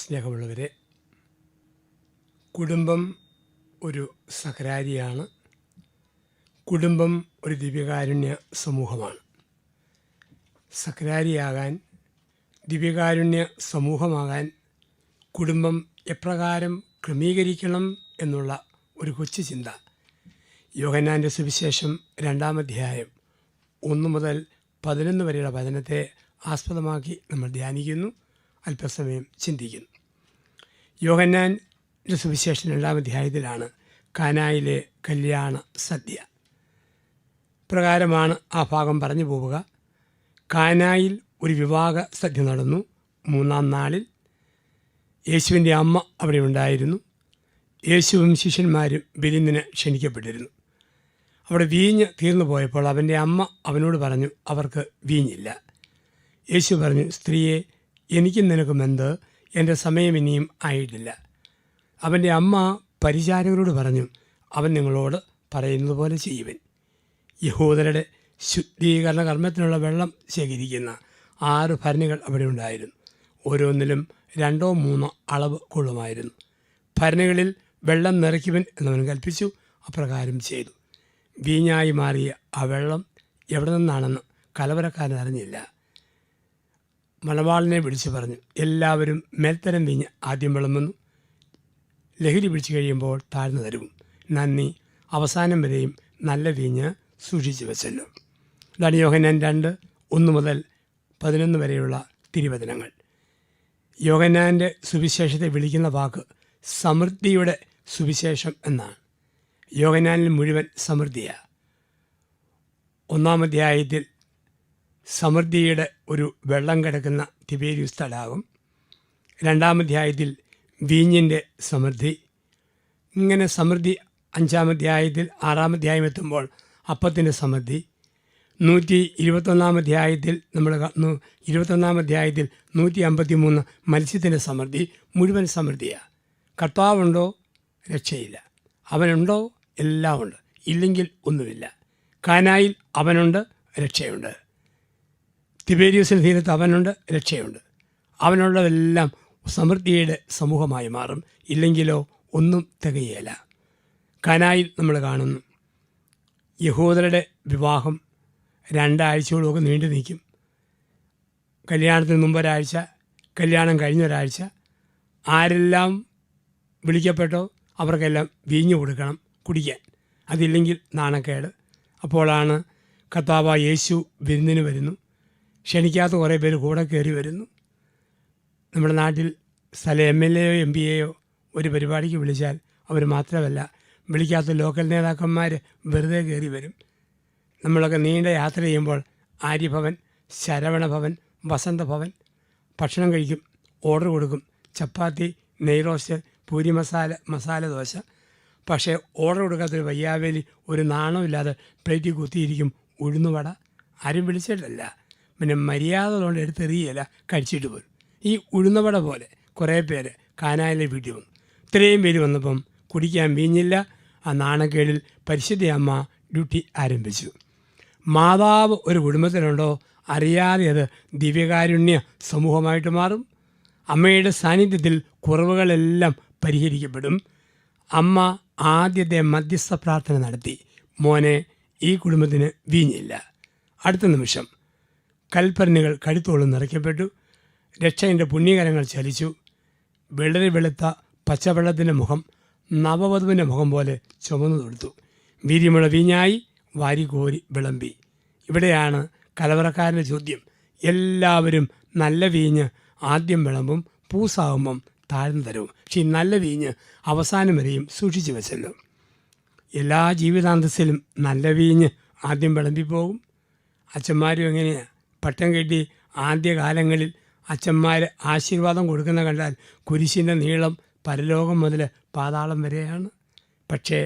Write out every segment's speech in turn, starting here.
സ്നേഹമുള്ളവരെ, കുടുംബം ഒരു സഹകാരിയാണ്. കുടുംബം ഒരു ദിവ്യകാരുണ്യ സമൂഹമാണ്. സഹകാരിയാകാൻ, ദിവ്യകാരുണ്യ സമൂഹമാകാൻ കുടുംബം എപ്രകാരം ക്രമീകരിക്കണം എന്നുള്ള ഒരു കൊച്ചു ചിന്ത യോഹന്നാൻ്റെ സുവിശേഷം 2-ാം അധ്യായം 1 മുതൽ 11 വരെയുള്ള വചനത്തെ ആസ്പദമാക്കി നമ്മൾ ധ്യാനിക്കുന്നു, അല്പസമയം ചിന്തിക്കുന്നു. യോഹന്നാൻ്റെ സുവിശേഷം 2-ാം അധ്യായത്തിലാണ് കാനായിലെ കല്യാണ സദ്യ. പ്രകാരമാണ് ആ ഭാഗം പറഞ്ഞു പോവുക. കാനായിൽ ഒരു വിവാഹ സദ്യ നടന്നു. 3-ാം നാളിൽ യേശുവിൻ്റെ അമ്മ അവിടെ ഉണ്ടായിരുന്നു. യേശുവും ശിഷ്യന്മാരും വിരുന്നിന് ക്ഷണിക്കപ്പെട്ടിരുന്നു. അവിടെ വീഞ്ഞ് തീർന്നു പോയപ്പോൾ അവൻ്റെ അമ്മ അവനോട് പറഞ്ഞു, അവർക്ക് വീഞ്ഞില്ല. യേശു പറഞ്ഞു, സ്ത്രീയെ, എനിക്കും നിനക്കും എന്ത്? എൻ്റെ സമയം ഇനിയും ആയിട്ടില്ല. അവൻ്റെ അമ്മ പരിചാരകരോട് പറഞ്ഞു, അവൻ നിങ്ങളോട് പറയുന്നത് പോലെ ചെയ്യുവൻ. യഹൂദരുടെ ശുദ്ധീകരണ കർമ്മത്തിനുള്ള വെള്ളം ശേഖരിക്കുന്ന 6 ഭരണികൾ അവിടെ ഉണ്ടായിരുന്നു. ഓരോന്നിലും 2-3 അളവ് കൊള്ളുമായിരുന്നു. ഭരണികളിൽ വെള്ളം നിറയ്ക്കുവൻ എന്നവൻ കൽപ്പിച്ചു. അപ്രകാരം ചെയ്തു. വീഞ്ഞായി മാറിയ ആ വെള്ളം എവിടെ നിന്നാണെന്ന് കലവറക്കാരൻ അറിഞ്ഞില്ല. മണവാളിനെ വിളിച്ചു പറഞ്ഞു, എല്ലാവരും മേൽത്തരം വീഞ്ഞ് ആദ്യം വിളമ്പുന്നു, ലഹരി പിടിച്ചു കഴിയുമ്പോൾ താഴ്ന്നു തരും. നന്ദി, അവസാനം വരെയും നല്ല വീഞ്ഞ് സൂക്ഷിച്ചു വെച്ചല്ലോ. ഇതാണ് യോഹന്നാൻ 2:1 മുതൽ 11 വരെയുള്ള തിരുവചനങ്ങൾ. യോഹന്നാൻ്റെ സുവിശേഷത്തെ വിളിക്കുന്ന വാക്ക് സമൃദ്ധിയുടെ സുവിശേഷം എന്നാണ്. യോഹന്നാനിൽ മുഴുവൻ സമൃദ്ധിയാണ്. 1-ാം അധ്യായത്തിൽ സമൃദ്ധിയുടെ ഒരു വെള്ളം കിടക്കുന്ന തിബേരിയൂസ് തടാകം, 2-ാം അധ്യായത്തിൽ വീഞ്ഞിൻ്റെ സമൃദ്ധി, ഇങ്ങനെ സമൃദ്ധി 5-ാം അധ്യായത്തിൽ 6-ാം അധ്യായം എത്തുമ്പോൾ അപ്പത്തിൻ്റെ സമൃദ്ധി, 121-ാം അധ്യായത്തിൽ 21-ാം അധ്യായത്തിൽ 153 മത്സ്യത്തിൻ്റെ സമൃദ്ധി. മുഴുവൻ സമൃദ്ധിയാണ്. കർത്താവുണ്ടോ രക്ഷയില്ല, അവനുണ്ടോ എല്ലാം ഉണ്ട്, ഇല്ലെങ്കിൽ ഒന്നുമില്ല. കാനായിൽ അവനുണ്ട്, രക്ഷയുണ്ട്. തിബേരിയൂസിന് തീരത്ത് അവനുണ്ട്, രക്ഷയുണ്ട്. അവനുള്ളതെല്ലാം സമൃദ്ധിയുടെ സമൂഹമായി മാറും, ഇല്ലെങ്കിലോ ഒന്നും തികയേല. കാനായിൽ നമ്മൾ കാണുന്നു, യഹൂദരുടെ വിവാഹം 2 ആഴ്ചയോളമൊക്കെ നീണ്ടു നിൽക്കും. കല്യാണത്തിന് മുമ്പ് ഒരാഴ്ച, കല്യാണം കഴിഞ്ഞൊരാഴ്ച. ആരെല്ലാം വിളിക്കപ്പെട്ടോ അവർക്കെല്ലാം വീഞ്ഞു കൊടുക്കണം കുടിക്കാൻ, അതില്ലെങ്കിൽ നാണക്കേട്. അപ്പോഴാണ് കർത്താവായ യേശു വിരുന്നിന് വരുന്നു. ക്ഷണിക്കാത്ത കുറേ പേര് കൂടെ കയറി വരുന്നു. നമ്മുടെ നാട്ടിൽ MLA യോ MP യോ ഒരു പരിപാടിക്ക് വിളിച്ചാൽ അവർ മാത്രമല്ല, വിളിക്കാത്ത ലോക്കൽ നേതാക്കന്മാർ വെറുതെ കയറി വരും. നമ്മളൊക്കെ നീണ്ട യാത്ര ചെയ്യുമ്പോൾ ആര്യഭവൻ, ശരവണഭവൻ, വസന്തഭവൻ ഭക്ഷണം കഴിക്കും, ഓർഡർ കൊടുക്കും. ചപ്പാത്തി, നെയ് റോസ്റ്റ്, പൂരി മസാല ദോശ. പക്ഷേ ഓർഡർ കൊടുക്കാത്തൊരു വയ്യാവേലി ഒരു നാണമില്ലാതെ പ്ലേറ്റിൽ കുത്തിയിരിക്കും ഉഴുന്നുവട. ആരും വിളിച്ചിട്ടല്ല, പിന്നെ മര്യാദ കൊണ്ട് എടുത്തെറിയല, കഴിച്ചിട്ട് പോരും. ഈ ഉഴുന്നുവട പോലെ കുറേ പേര് കാനായിലെ വീട്ടിൽ വന്നു. ഇത്രയും പേര് വന്നപ്പം കുടിക്കാൻ വീഞ്ഞില്ല. ആ നാണക്കേടിൽ പരിശുദ്ധ അമ്മ ഡ്യൂട്ടി ആരംഭിച്ചു. മാതാവ് ഒരു കുടുംബത്തിലുണ്ടോ അറിയാതെ അത് ദിവ്യകാരുണ്യ സമൂഹമായിട്ട് മാറും. അമ്മയുടെ സാന്നിധ്യത്തിൽ കുറവുകളെല്ലാം പരിഹരിക്കപ്പെടും. അമ്മ ആദ്യത്തെ മധ്യസ്ഥ പ്രാർത്ഥന നടത്തി, മോനെ, ഈ കുടുംബത്തിന് വീഞ്ഞില്ല. അടുത്ത നിമിഷം കൽപ്പരണികൾ കഴുത്തോളം നിറയ്ക്കപ്പെട്ടു. രക്ഷകൻ്റെ പുണ്യകരങ്ങൾ ചലിച്ചു. വെള്ളരി വെളുത്ത പച്ചവെള്ളത്തിൻ്റെ മുഖം നവവധുവിൻ്റെ മുഖം പോലെ ചുമന്നു തൊടുത്തു. വീര്യമുള്ള വീഞ്ഞായി വാരിക്കോരി വിളമ്പി. ഇവിടെയാണ് കലവറക്കാരൻ്റെ ചോദ്യം. എല്ലാവരും നല്ല വീഞ്ഞ് ആദ്യം വിളമ്പും, പൂസാകുമ്പം താഴ്ന്നു തരും. പക്ഷേ ഈ നല്ല വീഞ്ഞ് അവസാനം വരെയും സൂക്ഷിച്ചു വെച്ചല്ലോ. എല്ലാ ജീവിതാന്തസ്സിലും നല്ല വീഞ്ഞ് ആദ്യം വിളമ്പിപ്പോകും. അച്ഛന്മാരും എങ്ങനെയാണ്? പട്ടം കെട്ടി ആദ്യകാലങ്ങളിൽ അച്ഛന്മാർ ആശീർവാദം കൊടുക്കുന്ന കണ്ടാൽ കുരിശിൻ്റെ നീളം പരലോകം മുതൽ പാതാളം വരെയാണ്. പക്ഷേ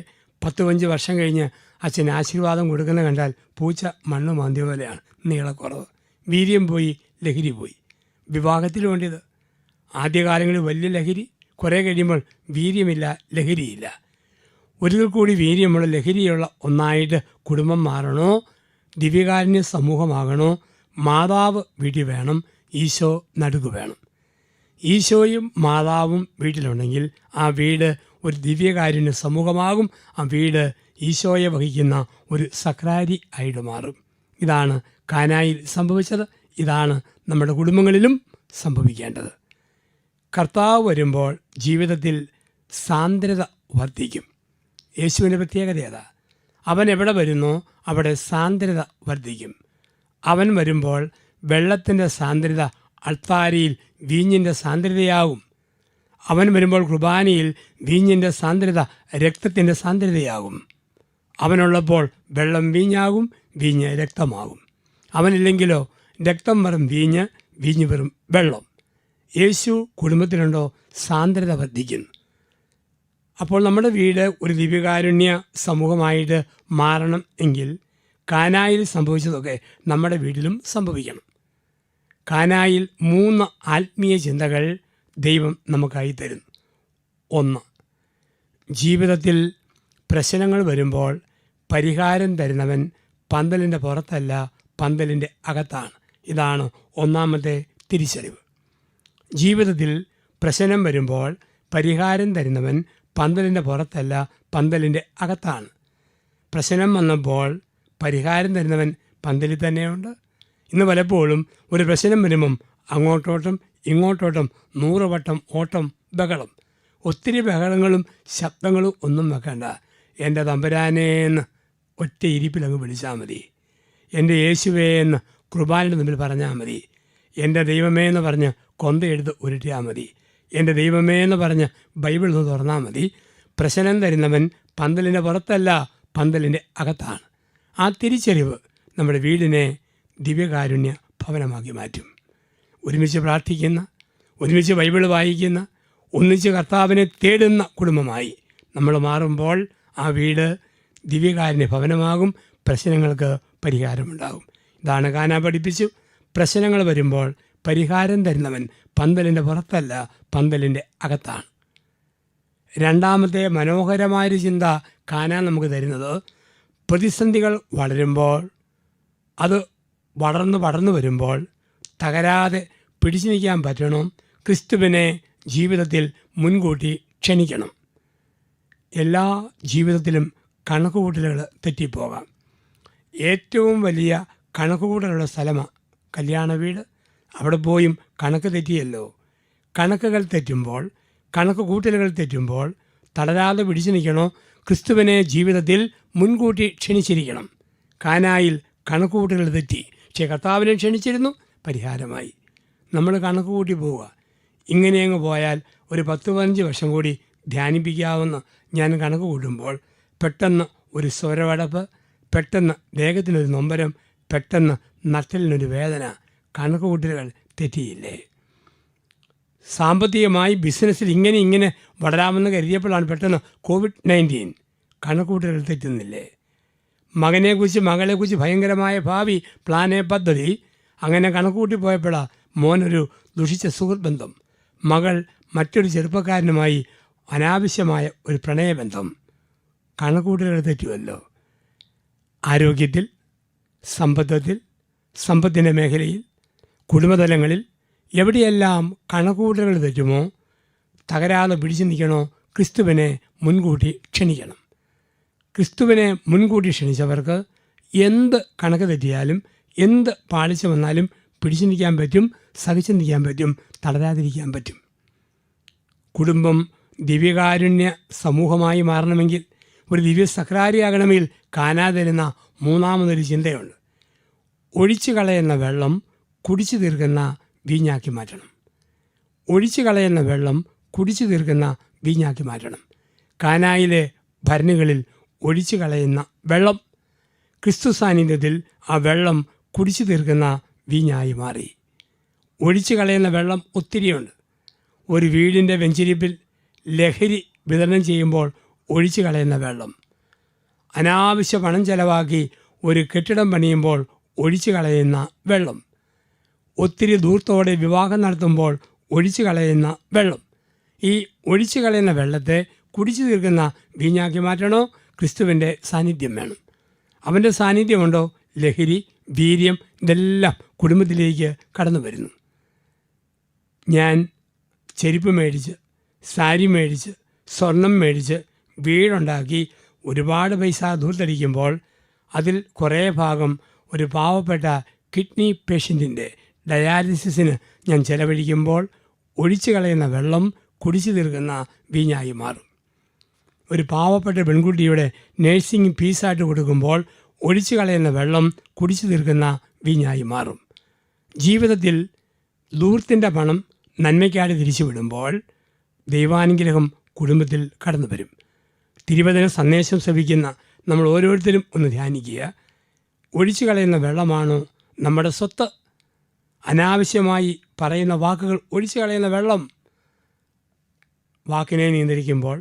10-15 വർഷം കഴിഞ്ഞ് അച്ഛൻ ആശീർവാദം കൊടുക്കുന്ന കണ്ടാൽ പൂച്ച മണ്ണ് മാന്തിയ പോലെയാണ് നീളക്കുറവ്. വീര്യം പോയി, ലഹരി പോയി. വിവാഹത്തിൽ വേണ്ടിയത് ആദ്യകാലങ്ങളിൽ വലിയ ലഹരി, കുറേ കഴിയുമ്പോൾ വീര്യമില്ല, ലഹരിയില്ല. ഒരിക്കൽ കൂടി വീര്യമുള്ള ലഹരിയുള്ള ഒന്നായിട്ട് കുടുംബം മാറണോ, ദിവ്യകാരുണ്യ സമൂഹമാകണോ, മാതാവ് വീട്ടിൽ വേണം, ഈശോ നടുക്ക് വേണം. ഈശോയും മാതാവും വീട്ടിലുണ്ടെങ്കിൽ ആ വീട് ഒരു ദിവ്യകാരുണ്യ സമൂഹമാകും. ആ വീട് ഈശോയെ വഹിക്കുന്ന ഒരു സക്രാരി ആയിട്ട് മാറും. ഇതാണ് കാനായിൽ സംഭവിച്ചത്. ഇതാണ് നമ്മുടെ കുടുംബങ്ങളിലും സംഭവിക്കേണ്ടത്. കർത്താവ് വരുമ്പോൾ ജീവിതത്തിൽ സാന്ദ്രത വർദ്ധിക്കും. യേശുവിൻ്റെ പ്രത്യേകത ഏതാ? അവൻ എവിടെ വരുന്നോ അവിടെ സാന്ദ്രത വർദ്ധിക്കും. അവൻ വരുമ്പോൾ വെള്ളത്തിൻ്റെ സാന്ദ്രത അൾത്താരയിൽ വീഞ്ഞിൻ്റെ സാന്ദ്രതയാകും. അവൻ വരുമ്പോൾ കുർബാനയിൽ വീഞ്ഞിൻ്റെ സാന്ദ്രത രക്തത്തിൻ്റെ സാന്ദ്രതയാകും. അവനുള്ളപ്പോൾ വെള്ളം വീഞ്ഞാകും, വീഞ്ഞ് രക്തമാകും. അവനില്ലെങ്കിലോ രക്തം വെറും വീഞ്ഞ്, വീഞ്ഞ് വെറും വെള്ളം. യേശു കുടുംബത്തിലുണ്ടോ സാന്ദ്രത വർദ്ധിക്കുന്നു. അപ്പോൾ നമ്മുടെ വീട് ഒരു ദിവ്യകാരുണ്യ സമൂഹമായിട്ട് മാറണം എങ്കിൽ കാനായിൽ സംഭവിച്ചതൊക്കെ നമ്മുടെ വീട്ടിലും സംഭവിക്കണം. കാനായിൽ 3 ആത്മീയ ചിന്തകൾ ദൈവം നമുക്കായി തരുന്നു. 1, ജീവിതത്തിൽ പ്രശ്നങ്ങൾ വരുമ്പോൾ പരിഹാരം തരുന്നവൻ പന്തലിൻ്റെ പുറത്തല്ല, പന്തലിൻ്റെ അകത്താണ്. ഇതാണ് ഒന്നാമത്തെ തിരിച്ചറിവ്. ജീവിതത്തിൽ പ്രശ്നം വരുമ്പോൾ പരിഹാരം തരുന്നവൻ പന്തലിൻ്റെ പുറത്തല്ല, പന്തലിൻ്റെ അകത്താണ്. പ്രശ്നം വന്നപ്പോൾ പരിഹാരം തരുന്നവൻ പന്തലിൽ തന്നെയുണ്ട്. ഇന്ന് പലപ്പോഴും ഒരു പ്രശ്നം വരുമ്പം അങ്ങോട്ടോട്ടം ഇങ്ങോട്ടോട്ടം 100 വട്ടം ഓട്ടം, ബഹളം. ഒത്തിരി ബഹളങ്ങളും ശബ്ദങ്ങളും ഒന്നും വെക്കണ്ട. എൻ്റെ തമ്പുരാനേന്ന് ഒറ്റ ഇരിപ്പിലങ്ങ് വിളിച്ചാൽ മതി. എൻ്റെ യേശുവേന്ന് കുർബാനയുടെ മുമ്പിൽ പറഞ്ഞാൽ മതി. എൻ്റെ ദൈവമേ എന്ന് പറഞ്ഞ് കൊന്തയെടുത്ത് ഉരുട്ടിയാൽ മതി. എൻ്റെ ദൈവമേ എന്ന് പറഞ്ഞ് ബൈബിൾ ഒന്ന് തുറന്നാൽ മതി. പ്രശ്നം തരുന്നവൻ പന്തലിൻ്റെ പുറത്തല്ല, പന്തലിൻ്റെ അകത്താണ്. ആ തിരിച്ചറിവ് നമ്മുടെ വീടിനെ ദിവ്യകാരുണ്യ ഭവനമാക്കി മാറ്റും. ഒരുമിച്ച് പ്രാർത്ഥിക്കുന്ന, ഒരുമിച്ച് ബൈബിൾ വായിക്കുന്ന, ഒന്നിച്ച് കർത്താവിനെ തേടുന്ന കുടുംബമായി നമ്മൾ മാറുമ്പോൾ ആ വീട് ദിവ്യകാരുണ്യ ഭവനമാകും. പ്രശ്നങ്ങൾക്ക് പരിഹാരമുണ്ടാകും. ഇതാണ് കാനാ പഠിപ്പിച്ചു. പ്രശ്നങ്ങൾ വരുമ്പോൾ പരിഹാരം തരുന്നവൻ പന്തലിൻ്റെ പുറത്തല്ല, പന്തലിൻ്റെ അകത്താണ്. രണ്ടാമത്തെ മനോഹരമായൊരു ചിന്ത കാനാ നമുക്ക് തരുന്നത്, പ്രതിസന്ധികൾ വളരുമ്പോൾ, അത് വളർന്നു വരുമ്പോൾ തകരാതെ പിടിച്ചു നിൽക്കാൻ പറ്റണം. ക്രിസ്തുവിനെ ജീവിതത്തിൽ മുൻകൂട്ടി ക്ഷണിക്കണം. എല്ലാ ജീവിതത്തിലും കണക്കുകൂട്ടലുകൾ തെറ്റിപ്പോകാം. ഏറ്റവും വലിയ കണക്കുകൂട്ടലുള്ള സ്ഥലമാണ് കല്യാണ വീട്. അവിടെ പോയും കണക്ക് തെറ്റിയല്ലോ. കണക്കുകൾ തെറ്റുമ്പോൾ, കണക്ക് കൂട്ടലുകൾ തെറ്റുമ്പോൾ തളരാതെ പിടിച്ചു നിൽക്കണോ. ക്രിസ്തുവിനെ ജീവിതത്തിൽ മുൻകൂട്ടി ക്ഷണിച്ചിരിക്കണം. കാനായിൽ കണക്കുകൂട്ടലുകൾ തെറ്റി, പക്ഷേ കർത്താവിനെ ക്ഷണിച്ചിരുന്നു, പരിഹാരമായി. നമ്മൾ കണക്ക് കൂട്ടി പോവുക. ഇങ്ങനെ അങ്ങ് പോയാൽ ഒരു 10-15 വർഷം കൂടി ധ്യാനിപ്പിക്കാവുന്ന ഞാൻ കണക്ക് കൂട്ടുമ്പോൾ പെട്ടെന്ന് ഒരു സ്വരവടപ്പ്, പെട്ടെന്ന് ദേഹത്തിനൊരു നൊമ്പരം, പെട്ടെന്ന് നട്ടലിനൊരു വേദന. കണക്ക് കൂട്ടലുകൾ തെറ്റിയില്ലേ? സാമ്പത്തികമായി ബിസിനസ്സിൽ ഇങ്ങനെ വളരാമെന്ന് കരുതിയപ്പോഴാണ് പെട്ടെന്ന് COVID-19. കണക്കൂട്ടലുകൾ തെറ്റുന്നില്ലേ? മകനെക്കുറിച്ച് മകളെക്കുറിച്ച് ഭയങ്കരമായ ഭാവി പ്ലാനെ പദ്ധതി. അങ്ങനെ കണക്കൂട്ടി പോയപ്പോഴാണ് മോനൊരു ദുഷിച്ച സുഹൃത്ത് ബന്ധം, മകൾ മറ്റൊരു ചെറുപ്പക്കാരനുമായി അനാവശ്യമായ ഒരു പ്രണയബന്ധം. കണക്കൂട്ടലുകൾ തെറ്റുമല്ലോ. ആരോഗ്യത്തിൽ, സമ്പത്തിൻ്റെ മേഖലയിൽ, കുടുംബതലങ്ങളിൽ എവിടെയെല്ലാം കണക്കൂട്ടലുകൾ തെറ്റുമോ തകരാതെ പിടിച്ചു നിൽക്കണോ. ക്രിസ്തുവിനെ മുൻകൂട്ടി ക്ഷണിക്കണം. ക്രിസ്തുവിനെ മുൻകൂട്ടി ക്ഷണിച്ചവർക്ക് എന്ത് കണക്ക് തെറ്റിയാലും, എന്ത് പാളിച്ച വന്നാലും പിടിച്ചു നിൽക്കാൻ പറ്റും, സഹിച്ചു നിൽക്കാൻ പറ്റും, തളരാതിരിക്കാൻ പറ്റും. കുടുംബം ദിവ്യകാരുണ്യ സമൂഹമായി മാറണമെങ്കിൽ, ഒരു ദിവ്യ സക്രാരിയാകണമെങ്കിൽ കാനാ തരുന്ന മൂന്നാമതൊരു ചിന്തയുണ്ട്. ഒഴിച്ചു കളയുന്ന വെള്ളം കുടിച്ചു തീർക്കുന്ന വീഞ്ഞാക്കി മാറ്റണം. ഒഴിച്ചു കളയുന്ന വെള്ളം കുടിച്ചു തീർക്കുന്ന വീഞ്ഞാക്കി മാറ്റണം. കാനായിലെ ഭരണികളിൽ ഒഴിച്ചു കളയുന്ന വെള്ളം ക്രിസ്തു സാന്നിധ്യത്തിൽ ആ വെള്ളം കുടിച്ചു തീർക്കുന്ന വീഞ്ഞായി മാറി. ഒഴിച്ചു കളയുന്ന വെള്ളം ഒത്തിരിയുണ്ട്. ഒരു വീടിൻ്റെ വെഞ്ചിരിപ്പിൽ ലഹരി വിതരണം ചെയ്യുമ്പോൾ ഒഴിച്ചു കളയുന്ന വെള്ളം, അനാവശ്യ പണം ചെലവാക്കി ഒരു കെട്ടിടം പണിയുമ്പോൾ ഒഴിച്ചു കളയുന്ന വെള്ളം, ഒത്തിരി ദൂരത്തോടെ വിവാഹം നടത്തുമ്പോൾ ഒഴിച്ചു കളയുന്ന വെള്ളം. ഈ ഒഴിച്ചു കളയുന്ന വെള്ളത്തെ കുടിച്ചു തീർക്കുന്ന വീഞ്ഞാക്കി മാറ്റണോ? ക്രിസ്തുവിൻ്റെ സാന്നിധ്യം വേണം. അവൻ്റെ സാന്നിധ്യമുണ്ടോ? ലഹരി, വീര്യം, ഇതെല്ലാം കുടുംബത്തിലേക്ക് കടന്നു വരുന്നു. ഞാൻ ചെരുപ്പ് മേടിച്ച്, സാരി മേടിച്ച്, സ്വർണം മേടിച്ച്, വീടുണ്ടാക്കി ഒരുപാട് പൈസ ധൂർത്തടിക്കുമ്പോൾ അതിൽ കുറേ ഭാഗം ഒരു പാവപ്പെട്ട കിഡ്നി പേഷ്യൻറ്റിൻ്റെ ഡയാലിസിസിന് ഞാൻ ചെലവഴിക്കുമ്പോൾ ഒഴിച്ചു കളയുന്ന വെള്ളം കുടിച്ചു തീർക്കുന്ന വീഞ്ഞായി മാറും. ഒരു പാവപ്പെട്ട പെൺകുട്ടിയുടെ നേഴ്സിംഗ് ഫീസായിട്ട് കൊടുക്കുമ്പോൾ ഒഴിച്ചു കളയുന്ന വെള്ളം കുടിച്ചു തീർക്കുന്ന വീഞ്ഞായി മാറും. ജീവിതത്തിൽ ധൂർത്തിൻ്റെ പണം നന്മയ്ക്കായിട്ട് തിരിച്ചു വിടുമ്പോൾ ദൈവാനുഗ്രഹം കുടുംബത്തിൽ കടന്നു വരും. തിരുവചന സന്ദേശം ശ്രവിക്കുന്ന നമ്മൾ ഓരോരുത്തരും ഒന്ന് ധ്യാനിക്കുക. ഒഴിച്ചു കളയുന്ന വെള്ളമാണോ നമ്മുടെ സ്വത്ത്? അനാവശ്യമായി പറയുന്ന വാക്കുകൾ ഒഴിച്ചു കളയുന്ന വെള്ളം വാക്കിനെ നിയന്ത്രിക്കുമ്പോൾ,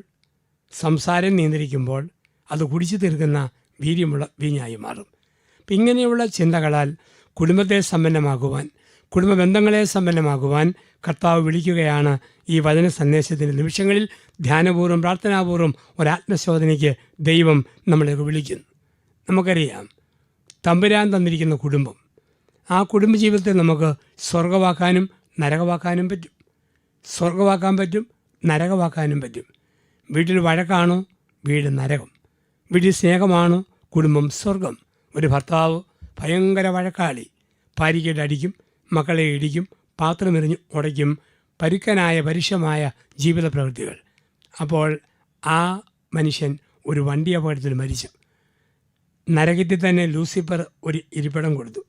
സംസാരം നിയന്ത്രിക്കുമ്പോൾ അത് കുടിച്ചു തീർക്കുന്ന വീര്യമുള്ള വീഞ്ഞായി മാറും. അപ്പം ഇങ്ങനെയുള്ള ചിന്തകളാൽ കുടുംബത്തെ സമ്പന്നമാക്കുവാൻ, കുടുംബ ബന്ധങ്ങളെ സമ്പന്നമാക്കുവാൻ കർത്താവ് വിളിക്കുകയാണ്. ഈ വചന സന്ദേശത്തിൻ്റെ നിമിഷങ്ങളിൽ ധ്യാനപൂർവ്വം പ്രാർത്ഥനാപൂർവ്വം ഒരാത്മശോധനയ്ക്ക് ദൈവം നമ്മളെ വിളിക്കുന്നു. നമുക്കറിയാം, തമ്പുരാൻ തന്നിരിക്കുന്ന കുടുംബം, ആ കുടുംബജീവിതത്തെ നമുക്ക് സ്വർഗമാക്കാനും നരകമാക്കാനും പറ്റും. സ്വർഗമാക്കാൻ പറ്റും, നരകമാക്കാനും പറ്റും. വീട്ടിൽ വഴക്കാണോ വീട് നരകം, വീട്ടിൽ സ്നേഹമാണോ കുടുംബം സ്വർഗം. ഒരു ഭർത്താവ് ഭയങ്കര വഴക്കാളി, ഭാര്യയ്ക്കിട്ട് അടിക്കും, മക്കളെ ഇടിക്കും, പാത്രമെറിഞ്ഞ് ഉടയ്ക്കും, പരുക്കനായ പരുഷമായ ജീവിത പ്രവൃത്തികൾ. അപ്പോൾ ആ മനുഷ്യൻ ഒരു വണ്ടി അപകടത്തിൽ മരിച്ചു. നരകത്തിൽ തന്നെ ലൂസിഫർ ഒരു ഇരിപ്പിടം കൊടുത്തു.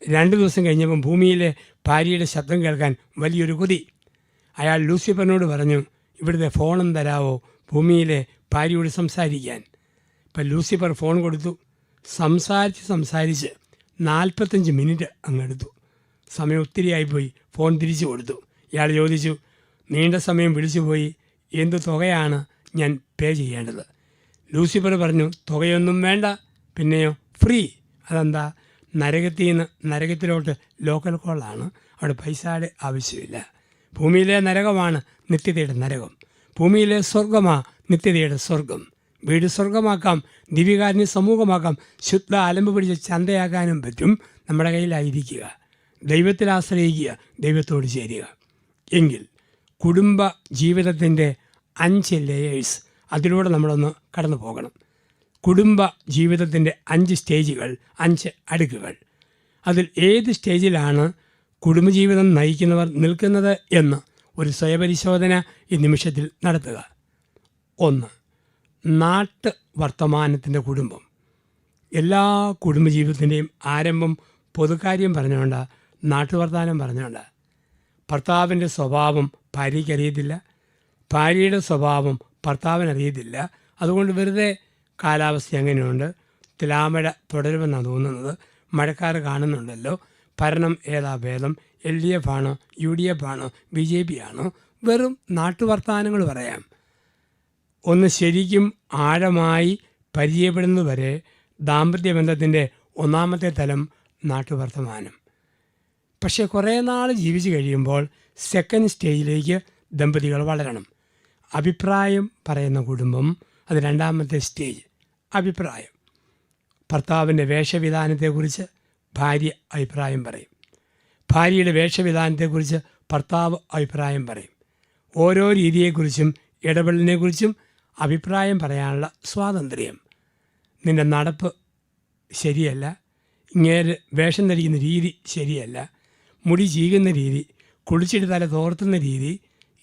2 ദിവസം കഴിഞ്ഞപ്പം ഭൂമിയിലെ ഭാര്യയുടെ ശബ്ദം കേൾക്കാൻ വലിയൊരു കൊതി. അയാൾ ലൂസിഫറിനോട് പറഞ്ഞു, ഇവിടുത്തെ ഫോണും തരാവോ, ഭൂമിയിലെ ഭാര്യയോട് സംസാരിക്കാൻ. ഇപ്പം ലൂസിഫർ ഫോൺ കൊടുത്തു. സംസാരിച്ച് 45 മിനിറ്റ് അങ്ങെടുത്തു. സമയം ഒത്തിരി ആയിപ്പോയി. ഫോൺ തിരിച്ചു കൊടുത്തു. ഇയാൾ ചോദിച്ചു, നീണ്ട സമയം വിളിച്ചു പോയി, എന്ത് തുകയാണ് ഞാൻ പേ ചെയ്യേണ്ടത്? ലൂസിഫർ പറഞ്ഞു, തുകയൊന്നും വേണ്ട, പിന്നെയോ ഫ്രീ. അതെന്താ? നരകത്തിൽ നിന്ന് നരകത്തിലോട്ട് ലോക്കൽ കോളാണ്, അവിടെ പൈസയുടെ ആവശ്യമില്ല. ഭൂമിയിലെ നരകമാണ് നിത്യതയുടെ നരകം, ഭൂമിയിലെ സ്വർഗമാ നിത്യതയുടെ സ്വർഗം. വീട് സ്വർഗമാക്കാം, ദിവ്യകാരുണ്യ സമൂഹമാക്കാം, ശുദ്ധ അലമ്പ് പിടിച്ച് ചന്തയാക്കാനും പറ്റും. നമ്മുടെ കയ്യിലായിരിക്കുക, ദൈവത്തിൽ ആശ്രയിക്കുക, ദൈവത്തോട് ചേരുക. എങ്കിൽ കുടുംബ ജീവിതത്തിൻ്റെ 5 ലെയേഴ്സ്, അതിലൂടെ നമ്മളൊന്ന് കടന്നു പോകണം. കുടുംബ ജീവിതത്തിൻ്റെ 5 സ്റ്റേജുകൾ, 5 അടുക്കുകൾ. അതിൽ ഏത് സ്റ്റേജിലാണ് കുടുംബജീവിതം നയിക്കുന്നവർ നിൽക്കുന്നത് എന്ന് ഒരു സ്വയപരിശോധന ഈ നിമിഷത്തിൽ നടത്തുക. 1. നാട്ട് വർത്തമാനത്തിൻ്റെ കുടുംബം. എല്ലാ കുടുംബജീവിതത്തിൻ്റെയും ആരംഭം പൊതുക്കാര്യം പറഞ്ഞുകൊണ്ട്, നാട്ടുവർത്താനം പറഞ്ഞുകൊണ്ട്. ഭർത്താവിൻ്റെ സ്വഭാവം ഭാര്യയ്ക്കറിയത്തില്ല, ഭാര്യയുടെ സ്വഭാവം ഭർത്താവിനറിയത്തില്ല. അതുകൊണ്ട് വെറുതെ കാലാവസ്ഥ എങ്ങനെയുണ്ട്, തുലാമഴ തുടരുമെന്നാണ് തോന്നുന്നത്, മഴക്കാർ കാണുന്നുണ്ടല്ലോ, ഭരണം ഏതാ ഭേദം, LDF ആണോ UDF ആണോ BJP ആണോ, വെറും നാട്ടുവർത്താനങ്ങൾ പറയാം. ഒന്ന് ശരിക്കും ആഴമായി പരിചയപ്പെടുന്നതുവരെ ദാമ്പത്യ ബന്ധത്തിൻ്റെ 1ാമത്തെ തലം നാട്ടുവർത്തമാനം. പക്ഷേ കുറേ നാൾ ജീവിച്ച് കഴിയുമ്പോൾ 2nd സ്റ്റേജിലേക്ക് ദമ്പതികൾ വളരണം. അഭിപ്രായം പറയുന്ന കുടുംബം, അത് 2ാമത്തെ സ്റ്റേജ്. അഭിപ്രായം. ഭർത്താവിൻ്റെ വേഷവിധാനത്തെക്കുറിച്ച് ഭാര്യ അഭിപ്രായം പറയും, ഭാര്യയുടെ വേഷവിധാനത്തെക്കുറിച്ച് ഭർത്താവ് അഭിപ്രായം പറയും. ഓരോ രീതിയെക്കുറിച്ചും ഇടപെടലിനെക്കുറിച്ചും അഭിപ്രായം പറയാനുള്ള സ്വാതന്ത്ര്യം. നിൻ്റെ നടപ്പ് ശരിയല്ല, ഇങ്ങേര് വേഷം ധരിക്കുന്ന രീതി ശരിയല്ല, മുടി ചീകുന്ന രീതി, കുളിച്ചിട്ട് തല തോർത്തുന്ന രീതി,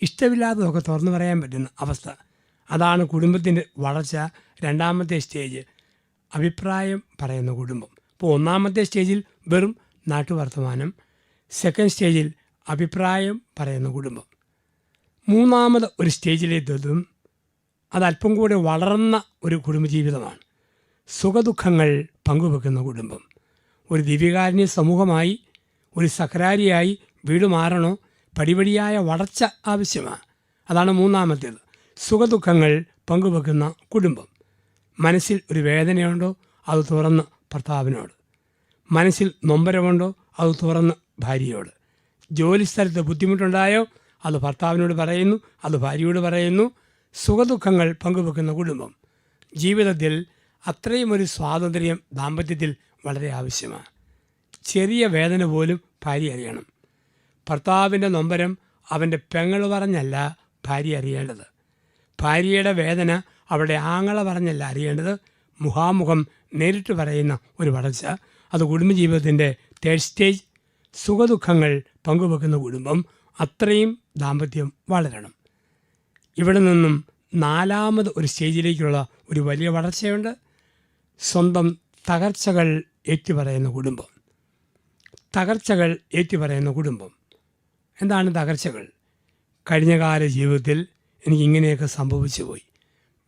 ഇഷ്ടമില്ലാത്തതൊക്കെ തുറന്നു പറയാൻ പറ്റുന്ന അവസ്ഥ. അതാണ് കുടുംബത്തിൻ്റെ വളർച്ച. 2ാമത്തെ സ്റ്റേജ് അഭിപ്രായം പറയുന്ന കുടുംബം. ഇപ്പോൾ 1ാമത്തെ സ്റ്റേജിൽ വെറും നാട്ടുവർത്തമാനം, 2nd സ്റ്റേജിൽ അഭിപ്രായം പറയുന്ന കുടുംബം. 3ാമത് ഒരു സ്റ്റേജിലെത്തും, അതല്പം കൂടെ വളർന്ന ഒരു കുടുംബജീവിതമാണ്. സുഖദുഃഖങ്ങൾ പങ്കുവെക്കുന്ന കുടുംബം. ഒരു ദിവ്യകാരുണ്യ സമൂഹമായി, ഒരു സക്രാരിയായി വീട് മാറണോ, പടിപടിയായ വളർച്ച ആവശ്യമാണ്. അതാണ് 3ാമത്തേത്. സുഖദുഃഖങ്ങൾ പങ്കുവെക്കുന്ന കുടുംബം. മനസ്സിൽ ഒരു വേദനയുണ്ടോ, അത് തുറന്ന് ഭർത്താവിനോട്. മനസ്സിൽ നൊമ്പരമുണ്ടോ, അത് തുറന്ന് ഭാര്യയോട്. ജോലിസ്ഥലത്ത് ബുദ്ധിമുട്ടുണ്ടായോ, അത് ഭർത്താവിനോട് പറയുന്നു, അത് ഭാര്യയോട് പറയുന്നു. സുഖദുഃഖങ്ങൾ പങ്കുവെക്കുന്ന കുടുംബം. ജീവിതത്തിൽ അത്രയും ഒരു സ്വാതന്ത്ര്യം ദാമ്പത്യത്തിൽ വളരെ ആവശ്യമാണ്. ചെറിയ വേദന പോലും ഭാര്യ അറിയണം. ഭർത്താവിൻ്റെ നൊമ്പരം അവൻ്റെ പെങ്ങൾ പറഞ്ഞല്ല ഭാര്യ അറിയേണ്ടത്. ഭാര്യയുടെ വേദന അവളുടെ ആങ്ങള പറഞ്ഞല്ല അറിയേണ്ടത്. മുഖാമുഖം നേരിട്ട് പറയുന്ന ഒരു വളർച്ച, അത് കുടുംബജീവിതത്തിൻ്റെ തേർഡ് സ്റ്റേജ്. സുഖദുഃഖങ്ങൾ പങ്കുവെക്കുന്ന കുടുംബം, അത്രയും ദാമ്പത്യം വളരണം. ഇവിടെ നിന്നും നാലാമത് ഒരു സ്റ്റേജിലേക്കുള്ള ഒരു വലിയ വളർച്ചയുണ്ട്. സ്വന്തം തകർച്ചകൾ ഏറ്റുപറയുന്ന കുടുംബം. തകർച്ചകൾ ഏറ്റുപറയുന്ന കുടുംബം. എന്താണ് തകർച്ചകൾ? കഴിഞ്ഞകാല ജീവിതത്തിൽ എനിക്കിങ്ങനെയൊക്കെ സംഭവിച്ചു പോയി.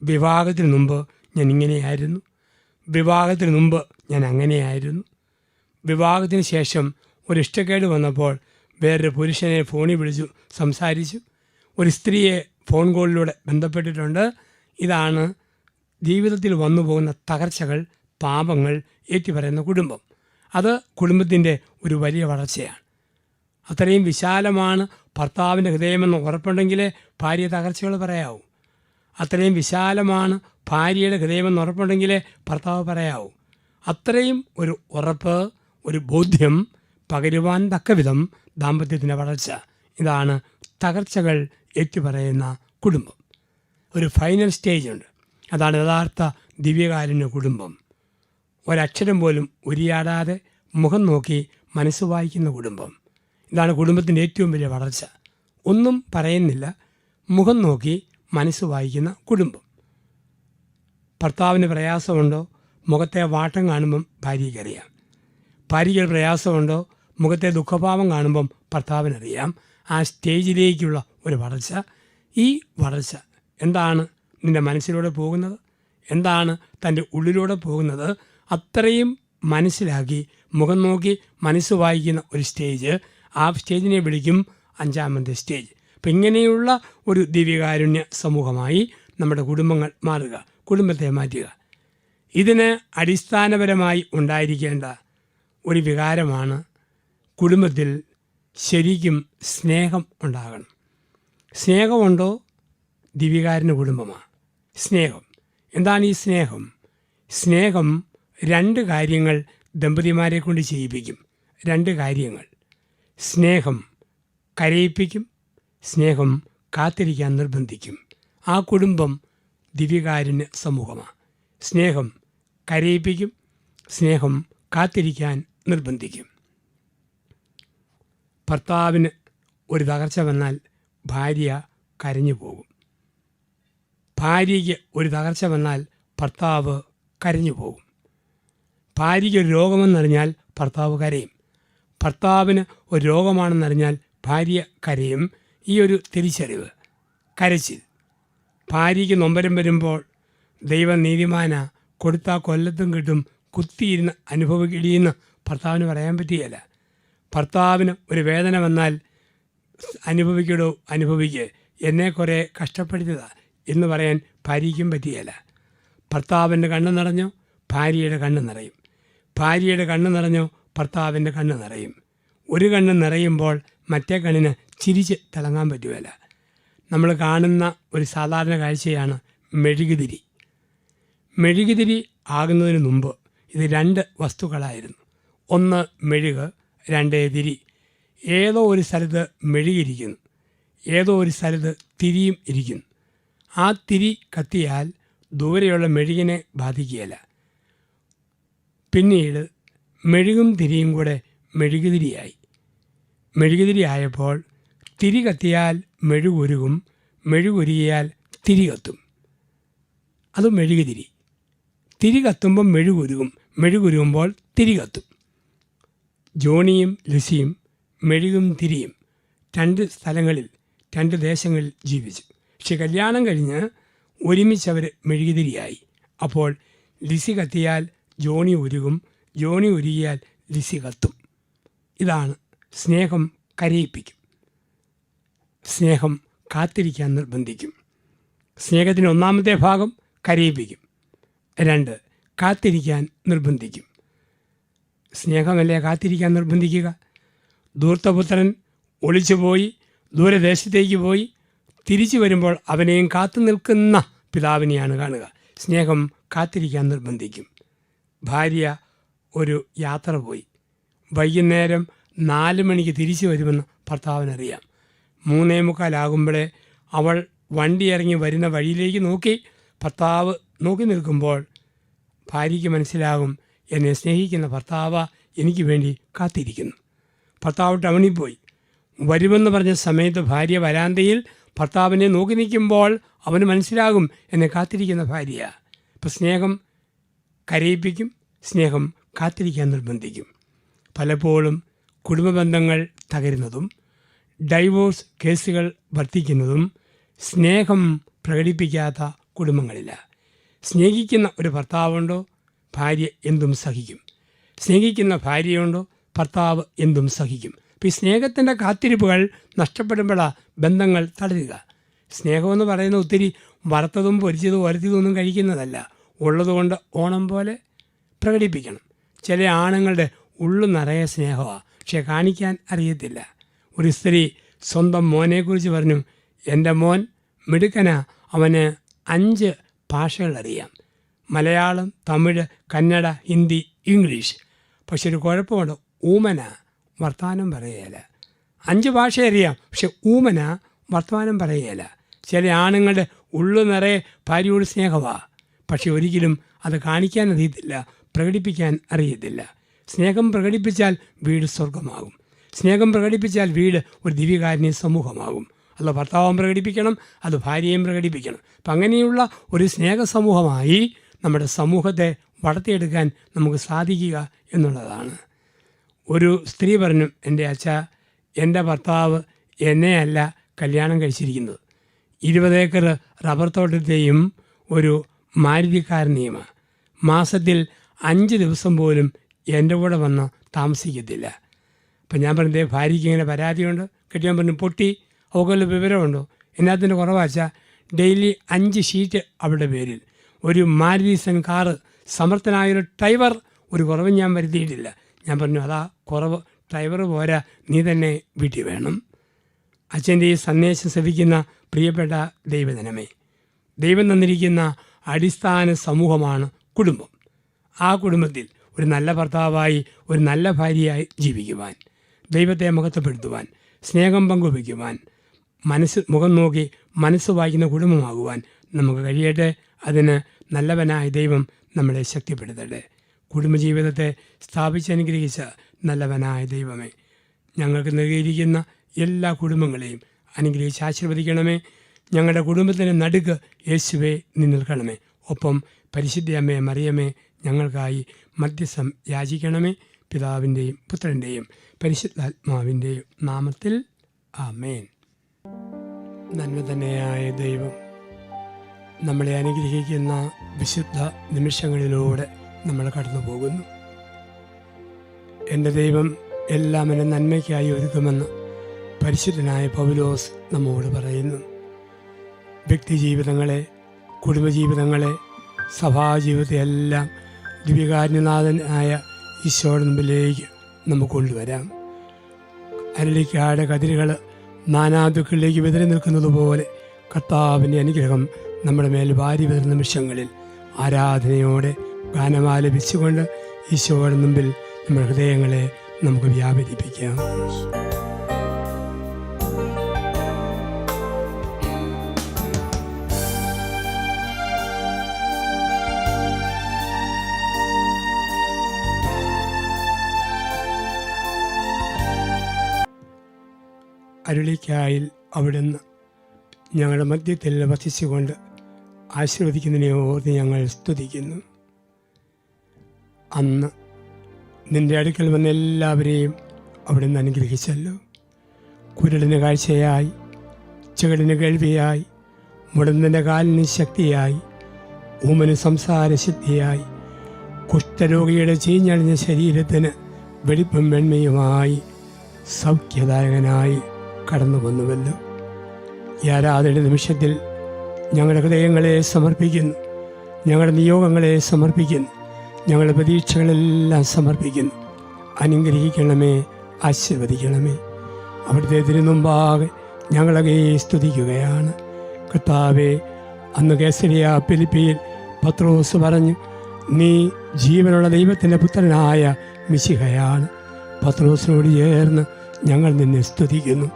വിവാഹത്തിന് മുമ്പ് ഞാൻ ഇങ്ങനെയായിരുന്നു. വിവാഹത്തിന് മുമ്പ് ഞാൻ അങ്ങനെയായിരുന്നു. വിവാഹത്തിന് ശേഷം ഒരു ഇഷ്ടക്കേട് വന്നപ്പോൾ വേറൊരു പുരുഷനെ ഫോണിൽ വിളിച്ചു സംസാരിച്ചു. ഒരു സ്ത്രീയെ ഫോൺ കോളിലൂടെ ബന്ധപ്പെട്ടിട്ടുണ്ട്. ഇതാണ് ജീവിതത്തിൽ വന്നു പോകുന്ന തകർച്ചകൾ, പാപങ്ങൾ ഏറ്റുപറയുന്ന കുടുംബം. അത് കുടുംബത്തിൻ്റെ ഒരു വലിയ വളർച്ചയാണ്. അത്രയും വിശാലമാണ് ഭർത്താവിൻ്റെ ഹൃദയമെന്ന് ഉറപ്പുണ്ടെങ്കിലേ ഭാര്യ തകർച്ചകൾ പറയാവൂ. അത്രയും വിശാലമാണ് ഭാര്യയുടെ ഹൃദയമെന്ന് ഉറപ്പുണ്ടെങ്കിലേ ഭർത്താവ് പറയാവൂ. അത്രയും ഒരു ഉറപ്പ്, ഒരു ബോധ്യം പകരുവാൻ തക്കവിധം ദാമ്പത്യത്തിൻ്റെ വളർച്ച. ഇതാണ് തകർച്ചകൾ ഏറ്റുപറയുന്ന കുടുംബം. ഒരു ഫൈനൽ സ്റ്റേജ് ഉണ്ട്. അതാണ് യഥാർത്ഥ ദിവ്യകാരുണ്യ കുടുംബം. ഒരക്ഷരം പോലും ഉരിയാടാതെ മുഖം നോക്കി മനസ്സ് വായിക്കുന്ന കുടുംബം. ഇതാണ് കുടുംബത്തിൻ്റെ ഏറ്റവും വലിയ വളർച്ച. ഒന്നും പറയുന്നില്ല, മുഖം നോക്കി മനസ്സ് വായിക്കുന്ന കുടുംബം. ഭർത്താവിന് പ്രയാസമുണ്ടോ? മുഖത്തെ വാട്ടം കാണുമ്പം ഭാര്യയ്ക്കറിയാം. ഭാര്യയ്ക്ക് പ്രയാസമുണ്ടോ? മുഖത്തെ ദുഃഖഭാവം കാണുമ്പം ഭർത്താവിനറിയാം. ആ സ്റ്റേജിലേക്കുള്ള ഒരു വളർച്ച. ഈ വളർച്ച എന്താണ് നിൻ്റെ മനസ്സിലൂടെ പോകുന്നത്? എന്താണ് തൻ്റെ ഉള്ളിലൂടെ പോകുന്നത്? അത്രയും മനസ്സിലാക്കി മുഖം നോക്കി മനസ്സ് വായിക്കുന്ന ഒരു സ്റ്റേജ്. ആ സ്റ്റേജിനെ വിളിക്കും അഞ്ചാമത്തെ സ്റ്റേജ്. അപ്പം ഇങ്ങനെയുള്ള ഒരു ദിവ്യകാരുണ്യ സമൂഹമായി നമ്മുടെ കുടുംബങ്ങൾ മാറുക, കുടുംബത്തെ മാറ്റുക. ഇതിന് അടിസ്ഥാനപരമായി ഉണ്ടായിരിക്കേണ്ട ഒരു വികാരമാണ് കുടുംബത്തിൽ ശരിക്കും സ്നേഹം ഉണ്ടാകണം. സ്നേഹമുണ്ടോ? ദിവ്യകാരുണ്യ കുടുംബമാണ്. സ്നേഹം എന്താണ്? ഈ സ്നേഹം, സ്നേഹം രണ്ട് കാര്യങ്ങൾ ദമ്പതിമാരെ കൊണ്ട് ചെയ്യിപ്പിക്കും. രണ്ട് കാര്യങ്ങൾ. സ്നേഹം കരയിപ്പിക്കും, സ്നേഹം കാത്തിരിക്കാൻ നിർബന്ധിക്കും. ആ കുടുംബം ദിവ്യകാരുണ്യ സമൂഹമാണ്. സ്നേഹം കരയിപ്പിക്കും, സ്നേഹം കാത്തിരിക്കാൻ നിർബന്ധിക്കും. ഭർത്താവിന് ഒരു തകർച്ച വന്നാൽ ഭാര്യ കരഞ്ഞു പോകും. ഭാര്യയ്ക്ക് ഒരു തകർച്ച വന്നാൽ ഭർത്താവ് കരഞ്ഞു പോകും. ഭാര്യയ്ക്ക് ഒരു രോഗമെന്നറിഞ്ഞാൽ ഭർത്താവ് കരയും. ഭർത്താവിന് ഒരു രോഗമാണെന്നറിഞ്ഞാൽ ഭാര്യ കരയും. ഈ ഒരു തിരിച്ചറിവ്, കരച്ചിൽ. ഭാര്യയ്ക്ക് നൊമ്പരം വരുമ്പോൾ ദൈവം നീതിമാനാ, കൊടുത്താൽ കൊല്ലത്തും കിട്ടും, കുത്തിയിരുന്ന് അനുഭവിക്കിടിയെന്ന് ഭർത്താവിന് പറയാൻ പറ്റുകയില്ല. ഭർത്താവിന് ഒരു വേദന വന്നാൽ അനുഭവിക്കടോ, അനുഭവിക്കുക, എന്നെ കുറേ കഷ്ടപ്പെടുത്തിയതാ എന്ന് പറയാൻ ഭാര്യയ്ക്കും പറ്റുകയില്ല. ഭർത്താവിൻ്റെ കണ്ണ് നിറഞ്ഞോ, ഭാര്യയുടെ കണ്ണ് നിറയും. ഭാര്യയുടെ കണ്ണ് നിറഞ്ഞോ, ഭർത്താവിൻ്റെ കണ്ണ് നിറയും. ഒരു കണ്ണ് നിറയുമ്പോൾ മറ്റേ കണ്ണിന് ചിരിച്ച് തിളങ്ങാൻ പറ്റുകയില്ല. നമ്മൾ കാണുന്ന ഒരു സാധാരണ കാഴ്ചയാണ് മെഴുകുതിരി. മെഴുകുതിരി ആകുന്നതിന് മുമ്പ് ഇത് രണ്ട് വസ്തുക്കളായിരുന്നു. ഒന്ന് മെഴുക്, രണ്ട് തിരി. ഏതോ ഒരു സ്ഥലത്ത് മെഴുകിയിരിക്കുന്നു, ഏതോ ഒരു സ്ഥലത്ത് തിരിയും ഇരിക്കുന്നു. ആ തിരി കത്തിയാൽ ദൂരെയുള്ള മെഴുകിനെ ബാധിക്കുകയില്ല. പിന്നീട് മെഴുകും തിരിയും കൂടെ മെഴുകുതിരിയായി. മെഴുകുതിരി ആയപ്പോൾ തിരി കത്തിയാൽ മെഴുകുരുകും, മെഴുകുരുകിയാൽ തിരി കത്തും. അത് മെഴുകുതിരി. തിരി കത്തുമ്പം മെഴുകുരുകും, മെഴുകുരുകുമ്പോൾ തിരി കത്തും. ജോണിയും ലിസിയും മെഴുകും തിരിയും രണ്ട് സ്ഥലങ്ങളിൽ, രണ്ട് ദേശങ്ങളിൽ ജീവിച്ചു. പക്ഷെ കല്യാണം കഴിഞ്ഞ് ഒരുമിച്ചവർ മെഴുകുതിരിയായി. അപ്പോൾ ലിസി കത്തിയാൽ ജോണി ഉരുകും, ജോണി ഉരുകിയാൽ ലിസി കത്തും. ഇതാണ് സ്നേഹം കരയിപ്പിക്കും, സ്നേഹം കാത്തിരിക്കാൻ നിർബന്ധിക്കും. സ്നേഹത്തിൻ്റെ ഒന്നാമത്തെ ഭാഗം കരയിപ്പിക്കും, രണ്ട് കാത്തിരിക്കാൻ നിർബന്ധിക്കും. സ്നേഹമല്ലേ കാത്തിരിക്കാൻ നിർബന്ധിക്കുക? ധൂർത്തപുത്രൻ ഒളിച്ചുപോയി ദൂരദേശത്തേക്ക് പോയി തിരിച്ചു വരുമ്പോൾ അവനെയും കാത്തു നിൽക്കുന്ന പിതാവിനെയാണ് കാണുക. സ്നേഹം കാത്തിരിക്കാൻ നിർബന്ധിക്കും. ഭാര്യ ഒരു യാത്ര പോയി, വൈകുന്നേരം 4 മണിക്ക് തിരിച്ചു വരുമെന്ന് ഭർത്താവിനറിയാം. 3:45 അവൾ വണ്ടി ഇറങ്ങി വരുന്ന വഴിയിലേക്ക് നോക്കി ഭർത്താവ് നോക്കി നിൽക്കുമ്പോൾ ഭാര്യയ്ക്ക് മനസ്സിലാകും, എന്നെ സ്നേഹിക്കുന്ന ഭർത്താവ് എനിക്ക് വേണ്ടി കാത്തിരിക്കുന്നു. ഭർത്താവ് ടൗണിൽ പോയി. വരുമെന്ന് പറഞ്ഞ സമയത്ത് ഭാര്യ വരാന്തയിൽ ഭർത്താവിനെ നോക്കി നിൽക്കുമ്പോൾ അവന് മനസ്സിലാകും, എന്നെ കാത്തിരിക്കുന്ന ഭാര്യ. ഇപ്പം സ്നേഹം കരയിപ്പിക്കും, സ്നേഹം കാത്തിരിക്കാൻ നിർബന്ധിക്കും. പലപ്പോഴും കുടുംബ ബന്ധങ്ങൾ തകരുന്നതും ഡൈവോഴ്സ് കേസുകൾ വർദ്ധിക്കുന്നതും സ്നേഹം പ്രകടിപ്പിക്കാത്ത കുടുംബങ്ങളില്ല. സ്നേഹിക്കുന്ന ഒരു ഭർത്താവുണ്ടോ, ഭാര്യ എന്തും സഹിക്കും. സ്നേഹിക്കുന്ന ഭാര്യയുണ്ടോ, ഭർത്താവ് എന്തും സഹിക്കും. അപ്പോൾ ഈ സ്നേഹത്തിൻ്റെ കാത്തിരിപ്പുകൾ നഷ്ടപ്പെടുമ്പോഴാണ് ബന്ധങ്ങൾ തളരുക. സ്നേഹമെന്ന് പറയുന്നത് ഒത്തിരി വറുത്തതും പൊരിച്ചതും ഒരത്തിയതൊന്നും കഴിക്കുന്നതല്ല. ഉള്ളതുകൊണ്ട് ഓണം പോലെ പ്രകടിപ്പിക്കണം. ചില ആണുങ്ങളുടെ ഉള്ളു നിറയെ സ്നേഹമാണ്, പക്ഷെ കാണിക്കാൻ അറിയത്തില്ല. ഒരു സ്ത്രീ സ്വന്തം മോനെക്കുറിച്ച് പറഞ്ഞു, എൻ്റെ മോൻ മിടുക്കനാ, അവന് 5 ഭാഷകൾ അറിയാം: മലയാളം, തമിഴ്, കന്നഡ, ഹിന്ദി, ഇംഗ്ലീഷ്. പക്ഷെ ഒരു കുഴപ്പമുണ്ട്, ഊമന, വർത്തമാനം പറയുകയില്ല. 5 ഭാഷ അറിയാം, പക്ഷെ ഊമന, വർത്തമാനം പറയുകയില്ല. ചില ആണുങ്ങളുടെ ഉള്ളു നിറയെ ഭാര്യയോട് സ്നേഹമാണ്, പക്ഷെ ഒരിക്കലും അത് കാണിക്കാൻ അറിയത്തില്ല, പ്രകടിപ്പിക്കാൻ അറിയത്തില്ല. സ്നേഹം പ്രകടിപ്പിച്ചാൽ വീട് സ്വർഗമാകും. സ്നേഹം പ്രകടിപ്പിച്ചാൽ വീട് ഒരു ദിവ്യകാരുണ്യ സമൂഹമാകും. അത് ഭർത്താവും പ്രകടിപ്പിക്കണം, അത് ഭാര്യയും പ്രകടിപ്പിക്കണം. അപ്പം അങ്ങനെയുള്ള ഒരു സ്നേഹ സമൂഹമായി നമ്മുടെ സമൂഹത്തെ വളർത്തിയെടുക്കാൻ നമുക്ക് സാധിക്കുക എന്നുള്ളതാണ്. ഒരു സ്ത്രീ പറഞ്ഞു, എൻ്റെ അച്ഛാ, എൻ്റെ ഭർത്താവ് എന്നെയല്ല കല്യാണം കഴിച്ചിരിക്കുന്നത്, 20 ഏക്കർ റബ്ബർ തോട്ടത്തെയും ഒരു മാരുതിക്കാരനെയുമാണ്. മാസത്തിൽ 5 ദിവസം പോലും എൻ്റെ കൂടെ വന്ന് താമസിക്കത്തില്ല. അപ്പം ഞാൻ പറഞ്ഞതേ, ഭാര്യയ്ക്ക് ഇങ്ങനെ പരാതിയുണ്ട്. കെട്ടിയാൻ പറഞ്ഞു, പൊട്ടി, അവൾക്കുള്ള വിവരമുണ്ടോ? എന്നാത്തിൻ്റെ കുറവാച്ചാൽ ഡെയിലി 5 ഷീറ്റ് അവളുടെ പേരിൽ. ഒരു മാരുതി സെൻ കാറ്, സമർത്ഥനായൊരു ഡ്രൈവർ, ഒരു കുറവ് ഞാൻ വരുത്തിയിട്ടില്ല. ഞാൻ പറഞ്ഞു, അതാ കുറവ്, ഡ്രൈവർ പോരാ, നീ തന്നെ വീട്ടിൽ വേണം. അച്ഛൻ്റെ ഈ സന്ദേശം ശ്രവിക്കുന്ന പ്രിയപ്പെട്ട ദൈവജനമേ, ദൈവം തന്നിരിക്കുന്ന അടിസ്ഥാന സമൂഹമാണ് കുടുംബം. ആ കുടുംബത്തിൽ ഒരു നല്ല ഭർത്താവായി, ഒരു നല്ല ഭാര്യയായി ജീവിക്കുവാൻ, ദൈവത്തെ മഹത്വപ്പെടുത്തുവാൻ, സ്നേഹം പങ്കുവയ്ക്കുവാൻ, മുഖം നോക്കി മനസ്സ് വായിക്കുന്ന കുടുംബമാകുവാൻ നമുക്ക് കഴിയട്ടെ. അതിന് നല്ലവനായ ദൈവം നമ്മളെ ശക്തിപ്പെടുത്തട്ടെ. കുടുംബജീവിതത്തെ സ്ഥാപിച്ചനുഗ്രഹിച്ച നല്ലവനായ ദൈവമേ, ഞങ്ങൾക്ക് നൽകിയിരിക്കുന്ന എല്ലാ കുടുംബങ്ങളെയും അനുഗ്രഹിച്ച് ആശീർവദിക്കണമേ. ഞങ്ങളുടെ കുടുംബത്തിൻ്റെ നടുക്ക് യേശുവേ നീ നിൽക്കണമേ. ഒപ്പം പരിശുദ്ധ അമ്മയെ മറിയമേ ഞങ്ങൾക്കായി മധ്യസ്ഥം യാചിക്കണമേ. പിതാവിൻ്റെയും പുത്രൻ്റെയും പരിശുദ്ധാത്മാവിൻ്റെയും നാമത്തിൽ ആമേൻ. നന്മ തന്നെയായ ദൈവം നമ്മളെ അനുഗ്രഹിക്കുന്ന വിശുദ്ധ നിമിഷങ്ങളിലൂടെ നമ്മൾ കടന്നു പോകുന്നു. എൻ്റെ ദൈവം എല്ലാം എൻ്റെ നന്മയ്ക്കായി ഒരുക്കുമെന്ന് പരിശുദ്ധനായ പൗലോസ് നമ്മോട് പറയുന്നു. വ്യക്തിജീവിതങ്ങളെ, കുടുംബജീവിതങ്ങളെ, സഭാജീവിതത്തെ എല്ലാം ദിവ്യകാരുണ്യനാഥനായ ഈശോയുടെ മുമ്പിലേക്ക് നമുക്ക് കൊണ്ടുവരാം. അരളിക്കാട് കതിരുകൾ നാനാദുഃഖങ്ങളിലേക്ക് വിതറി നിൽക്കുന്നത് പോലെ കർത്താവിൻ്റെ അനുഗ്രഹം നമ്മുടെ മേൽ വാരി വരുന്ന നിമിഷങ്ങളിൽ ആരാധനയോടെ ഗാനമാലപിച്ചുകൊണ്ട് ഈശോയുടെ മുമ്പിൽ നമ്മുടെ ഹൃദയങ്ങളെ നമുക്ക് വ്യാപരിപ്പിക്കാം. അരുളിക്കായിൽ അവിടുന്ന് ഞങ്ങളുടെ മധ്യത്തിൽ വസിച്ചുകൊണ്ട് ആശീർവദിക്കുന്നതിനെ ഓർത്ത് ഞങ്ങൾ സ്തുതിക്കുന്നു. അന്ന് നിൻ്റെ അടുക്കൽ വന്ന എല്ലാവരെയും അവിടുന്ന് അനുഗ്രഹിച്ചല്ലോ. കുരുടിന് കാഴ്ചയായി, ചെകിടിന് കേൾവിയായി, മുടന്തിൻ്റെ കാലിന് ശക്തിയായി, ഊമന് സംസാരശക്തിയായി, കുഷ്ഠരോഗിയുടെ ചീഞ്ഞളിഞ്ഞ ശരീരത്തിന് വെടിപ്പും വെണ്മയുമായി സൗഖ്യദായകനായി കടന്നു വന്നുവല്ലോ. ഈ ആരാധന നിമിഷത്തിൽ ഞങ്ങളുടെ ഹൃദയങ്ങളെ സമർപ്പിക്കുന്നു, ഞങ്ങളുടെ നിയോഗങ്ങളെ സമർപ്പിക്കുന്നു, ഞങ്ങളുടെ പ്രതീക്ഷകളെല്ലാം സമർപ്പിക്കുന്നു. അനുഗ്രഹിക്കണമേ, ആശീർവദിക്കണമേ. അവിടുത്തെ തിരുമുമ്പാകെ ഞങ്ങളെ സ്തുതിക്കുകയാണ്. കർത്താവേ, അന്ന് കേസരിയ ഫിലിപ്പിയിൽ പത്രോസ് പറഞ്ഞു, നീ ജീവനുള്ള ദൈവത്തിൻ്റെ പുത്രനായ മിശിഹയാണ്. പത്രോസിനോട് ചേർന്ന് ഞങ്ങൾ നിന്നെ സ്തുതിക്കുന്നു.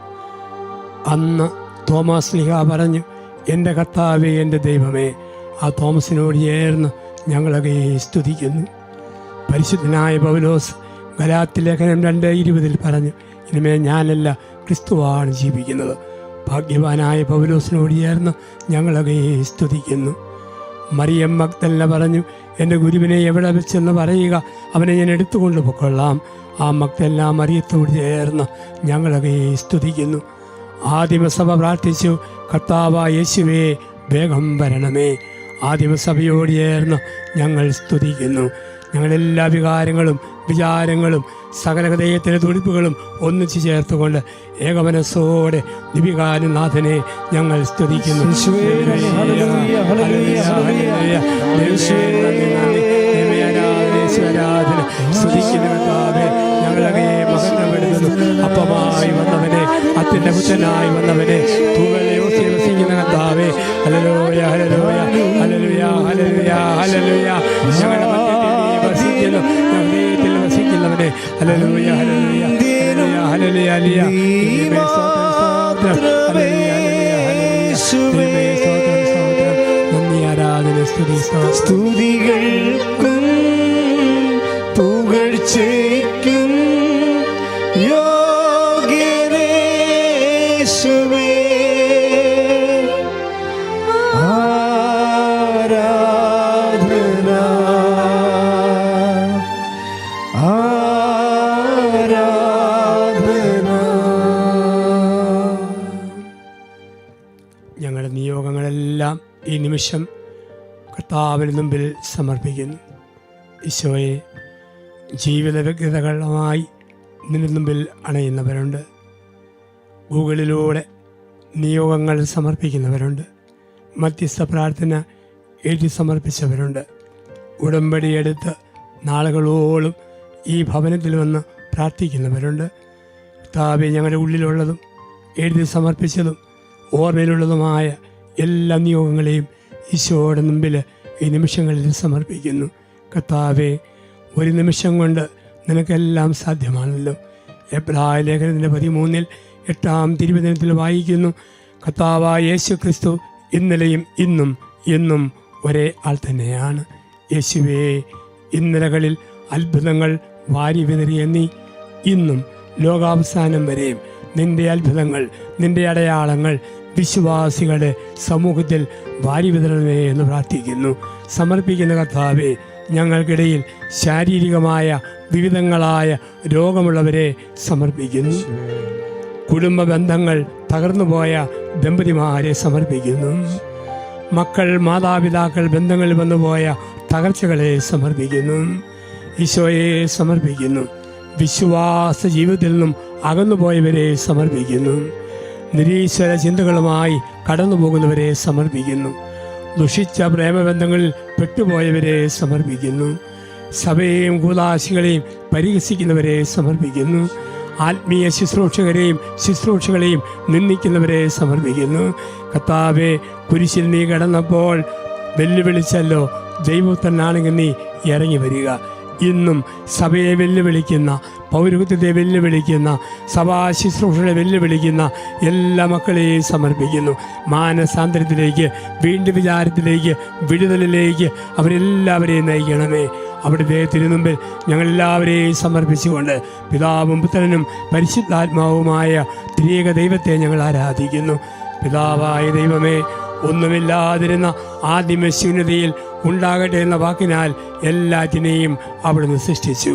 അന്ന് തോമസ് ശ്ലീഹ പറഞ്ഞു, എൻ്റെ കർത്താവേ, എൻ്റെ ദൈവമേ. ആ തോമസിനോട് ചേർന്ന് ഞങ്ങളൊക്കെ സ്തുതിക്കുന്നു. പരിശുദ്ധനായ പൗലോസ് ഗലാത്യലേഖനം 2:20 പറഞ്ഞു, ഇനിമേ ഞാനല്ല, ക്രിസ്തുവാണ് ജീവിക്കുന്നത്. ഭാഗ്യവാനായ പൗലോസിനോട് ചേർന്ന് ഞങ്ങളൊക്കെ സ്തുതിക്കുന്നു. മറിയം മഗ്ദലന പറഞ്ഞു, എൻ്റെ ഗുരുവിനെ എവിടെ വെച്ചെന്ന് പറയുക, അവനെ ഞാൻ എടുത്തുകൊണ്ട് പൊക്കൊള്ളാം. ആ മഗ്ദലന മറിയത്തോട് ചേർന്ന് ഞങ്ങളൊക്കെ സ്തുതിക്കുന്നു. ആദിമസഭ പ്രാർത്ഥിച്ചു, കർത്താവായ യേശുവേ, വേഗം വരണമേ. ആദിമസഭയോട് ചേർന്ന് ഞങ്ങൾ സ്തുതിക്കുന്നു. ഞങ്ങളെല്ലാ വികാരങ്ങളും വിചാരങ്ങളും സകല ഹൃദയത്തിലെ തുടിപ്പുകളും ഒന്നിച്ചു ചേർത്തുകൊണ്ട് ഏകമനസ്സോടെ ദിവികാരനാഥനെ ഞങ്ങൾ സ്തുതിക്കുന്നു. ഞങ്ങളെ മകനപ്പെടുത്തുന്നു. അപ്പമായി വന്നവനെ, അത്തിന്റെ പുത്രനായി വന്നവനെ, തൂവലയോസിൽ വസിക്കുന്ന കർത്താവേ, hallelujah hallelujah hallelujah hallelujah hallelujah. ഞങ്ങളുടെ വസിക്കുന്നു, ഹൃദയത്തിൽ വസിക്കുന്നവനെ, ഹല്ലേലൂയ ഹല്ലേലൂയ ഹല്ലേലൂയ ഹല്ലേലൂയ. നന്ദി, ആരാധന, സ്തുതി, സ്തുതികൾക്കും പുകഴ്ചയ്ക്കും യോഗ്യനേശുവേ, ആരാധന ആരാധന. ഞങ്ങളുടെ നിയോഗങ്ങളെല്ലാം ഈ നിമിഷം കർത്താവിന് മുമ്പിൽ സമർപ്പിക്കുന്നു. ഈശോയെ, ജീവിത വ്യഗ്രതകളുമായി നിന്റെ മുമ്പിൽ അണയുന്നവരുണ്ട്. ഗൂഗിളിലൂടെ നിയോഗങ്ങൾ സമർപ്പിക്കുന്നവരുണ്ട്. മധ്യസ്ഥ പ്രാർത്ഥന എഴുതി സമർപ്പിച്ചവരുണ്ട്. ഉടമ്പടിയെടുത്ത് നാളുകളോളം ഈ ഭവനത്തിൽ വന്ന് പ്രാർത്ഥിക്കുന്നവരുണ്ട്. കർത്താവേ, ഞങ്ങളുടെ ഉള്ളിലുള്ളതും എഴുതി സമർപ്പിച്ചതും ഓർമ്മയിലുള്ളതുമായ എല്ലാ നിയോഗങ്ങളെയും ഈശോയുടെ മുമ്പിൽ ഈ നിമിഷങ്ങളിൽ സമർപ്പിക്കുന്നു. കർത്താവേ, ഒരു നിമിഷം കൊണ്ട് നിനക്കെല്ലാം സാധ്യമാണല്ലോ. എബ്രായ ലേഖനത്തിൻ്റെ 13-8 തിരുവചനത്തിൽ വായിക്കുന്നു, കർത്താവായ യേശു ക്രിസ്തു ഇന്നലെയും ഇന്നും എന്നും ഒരേ ആൾ തന്നെയാണ്. യേശുവേ, ഇന്നലകളിൽ അത്ഭുതങ്ങൾ വാരി വിതറിയ നീ ഇന്നും ലോകാവസാനം വരെയും നിന്റെ അത്ഭുതങ്ങൾ, നിന്റെ അടയാളങ്ങൾ വിശ്വാസികളുടെ സമൂഹത്തിൽ വാരി വിതരണമേ എന്ന് പ്രാർത്ഥിക്കുന്നു. സമർപ്പിക്കുന്ന കർത്താവേ, ഞങ്ങൾക്കിടയിൽ ശാരീരികമായ വിവിധങ്ങളായ രോഗമുള്ളവരെ സമർപ്പിക്കുന്നു. കുടുംബ ബന്ധങ്ങൾ തകർന്നുപോയ ദമ്പതിമാരെ സമർപ്പിക്കുന്നു. മക്കൾ, മാതാപിതാക്കൾ ബന്ധങ്ങളിൽ വന്നുപോയ തകർച്ചകളെ സമർപ്പിക്കുന്നു. ഈശോയെ സമർപ്പിക്കുന്നു. വിശ്വാസ ജീവിതത്തിൽ നിന്നും അകന്നുപോയവരെ സമർപ്പിക്കുന്നു. നിരീശ്വര ചിന്തകളുമായി കടന്നു പോകുന്നവരെ സമർപ്പിക്കുന്നു. ദുഷിച്ച പ്രേമബന്ധങ്ങളിൽ പെട്ടുപോയവരെ സമർപ്പിക്കുന്നു. സഭയെയും കൂദാശികളെയും പരിഹസിക്കുന്നവരെ സമർപ്പിക്കുന്നു. ആത്മീയ ശുശ്രൂഷകളെയും നിന്ദിക്കുന്നവരെ സമർപ്പിക്കുന്നു. കർത്താവേ, കുരിശിൽ നീ കിടന്നപ്പോൾ വെല്ലുവിളിച്ചല്ലോ, ദൈവത്തന്നാണെങ്കിൽ നീ ഇറങ്ങി വരിക. ഇന്നും സഭയെ വെല്ലുവിളിക്കുന്ന, പൗരോഹിത്യത്തെ വെല്ലുവിളിക്കുന്ന, സഭാ ശുശ്രൂഷകളെ വെല്ലുവിളിക്കുന്ന എല്ലാ മക്കളെയും സമർപ്പിക്കുന്നു. മാനസാന്തരത്തിലേക്ക്, വീണ്ടും വിചാരത്തിലേക്ക്, വിടുതലിലേക്ക് അവരെല്ലാവരെയും നയിക്കണമേ. അവിടുത്തെ തിരുമുമ്പിൽ ഞങ്ങളെല്ലാവരെയും സമർപ്പിച്ചുകൊണ്ട് പിതാവും പുത്രനും പരിശുദ്ധാത്മാവുമായ ത്രിയേക ദൈവത്തെ ഞങ്ങൾ ആരാധിക്കുന്നു. പിതാവായ ദൈവമേ, ഒന്നുമില്ലാതിരുന്ന ആദിമ ശൂന്യതയിൽ ഉണ്ടാകട്ടെ എന്ന വാക്കിനാൽ എല്ലാറ്റിനെയും അവിടുന്ന് സൃഷ്ടിച്ചു.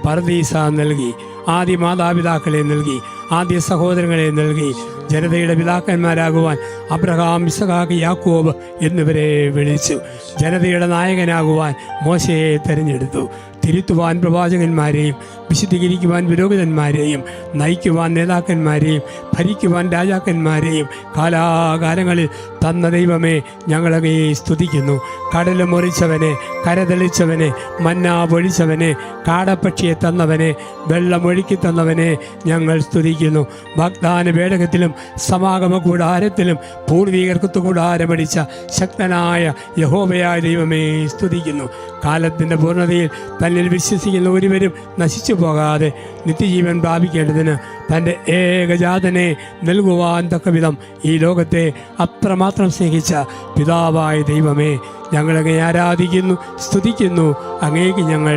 പർദീസ നൽകി, ആദ്യ മാതാപിതാക്കളെ നൽകി, ആദ്യ സഹോദരങ്ങളെ നൽകി. ജനതയുടെ പിതാക്കന്മാരാകുവാൻ അബ്രഹാം, ഇസഹാക്ക്, യാക്കോബ് എന്നിവരെ വിളിച്ചു. ജനതയുടെ നായകനാകുവാൻ മോശയെ തെരഞ്ഞെടുത്തു. തിരുത്തുവാൻ പ്രവാചകന്മാരെയും വിശുദ്ധീകരിക്കുവാൻ പുരോഹിതന്മാരെയും നയിക്കുവാൻ നേതാക്കന്മാരെയും ഭരിക്കുവാൻ രാജാക്കന്മാരെയും കാലാകാലങ്ങളിൽ തന്ന ദൈവമേ, ഞങ്ങളെ സ്തുതിക്കുന്നു. കടൽ മുറിച്ചവനെ, കരതെളിച്ചവനെ, മന്ന പൊഴിച്ചവനെ, കാടപ്പക്ഷിയെ തന്നവനെ, വെള്ളമൊഴുക്കി തന്നവനെ ഞങ്ങൾ സ്തുതിക്കുന്നു. വാഗ്ദാന പേടകത്തിലും സമാഗമ കൂടാരത്തിലും പൂർവീകർക്കത്ത് കൂടാരമടിച്ച ശക്തനായ യഹോവയായ ദൈവമേ സ്തുതിക്കുന്നു. കാലത്തിൻ്റെ പൂർണ്ണതയിൽ തന്നിൽ വിശ്വസിക്കുന്ന ഒരുവരും നശിച്ചു പോകാതെ നിത്യജീവൻ പ്രാപിക്കേണ്ടതിന് തൻ്റെ ഏകജാതനെ നൽകുവാൻ തക്കവിധം ഈ ലോകത്തെ അത്രമാത്രം സ്നേഹിച്ച പിതാവായ ദൈവമേ, ഞങ്ങളങ്ങേ ആരാധിക്കുന്നു, സ്തുതിക്കുന്നു. അങ്ങേക്ക് ഞങ്ങൾ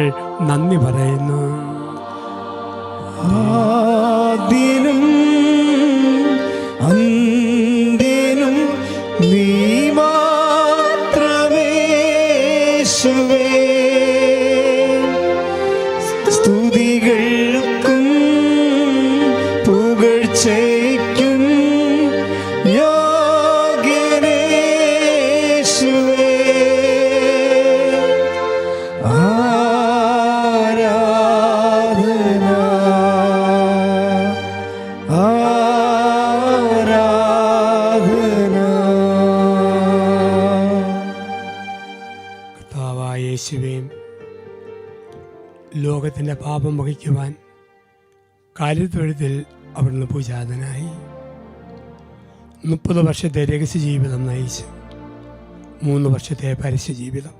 നന്ദി പറയുന്നു. ആദ്യനും അന്ത്യനും നീ മാത്രമേ യേശുവേ. സ്തുതികൾക്കും പുകഴ്ചയ്ക്കും യോഗ്യനേ യേശുവേ. യേശുവേയും ലോകത്തിൻ്റെ പാപം വഹിക്കുവാൻ കാലിത്തൊഴുത്തിൽ അവിടുന്ന് പൂജാതനായി 30 വർഷത്തെ രഹസ്യ ജീവിതം നയിച്ചു. 3 വർഷത്തെ പരസ്യ ജീവിതം.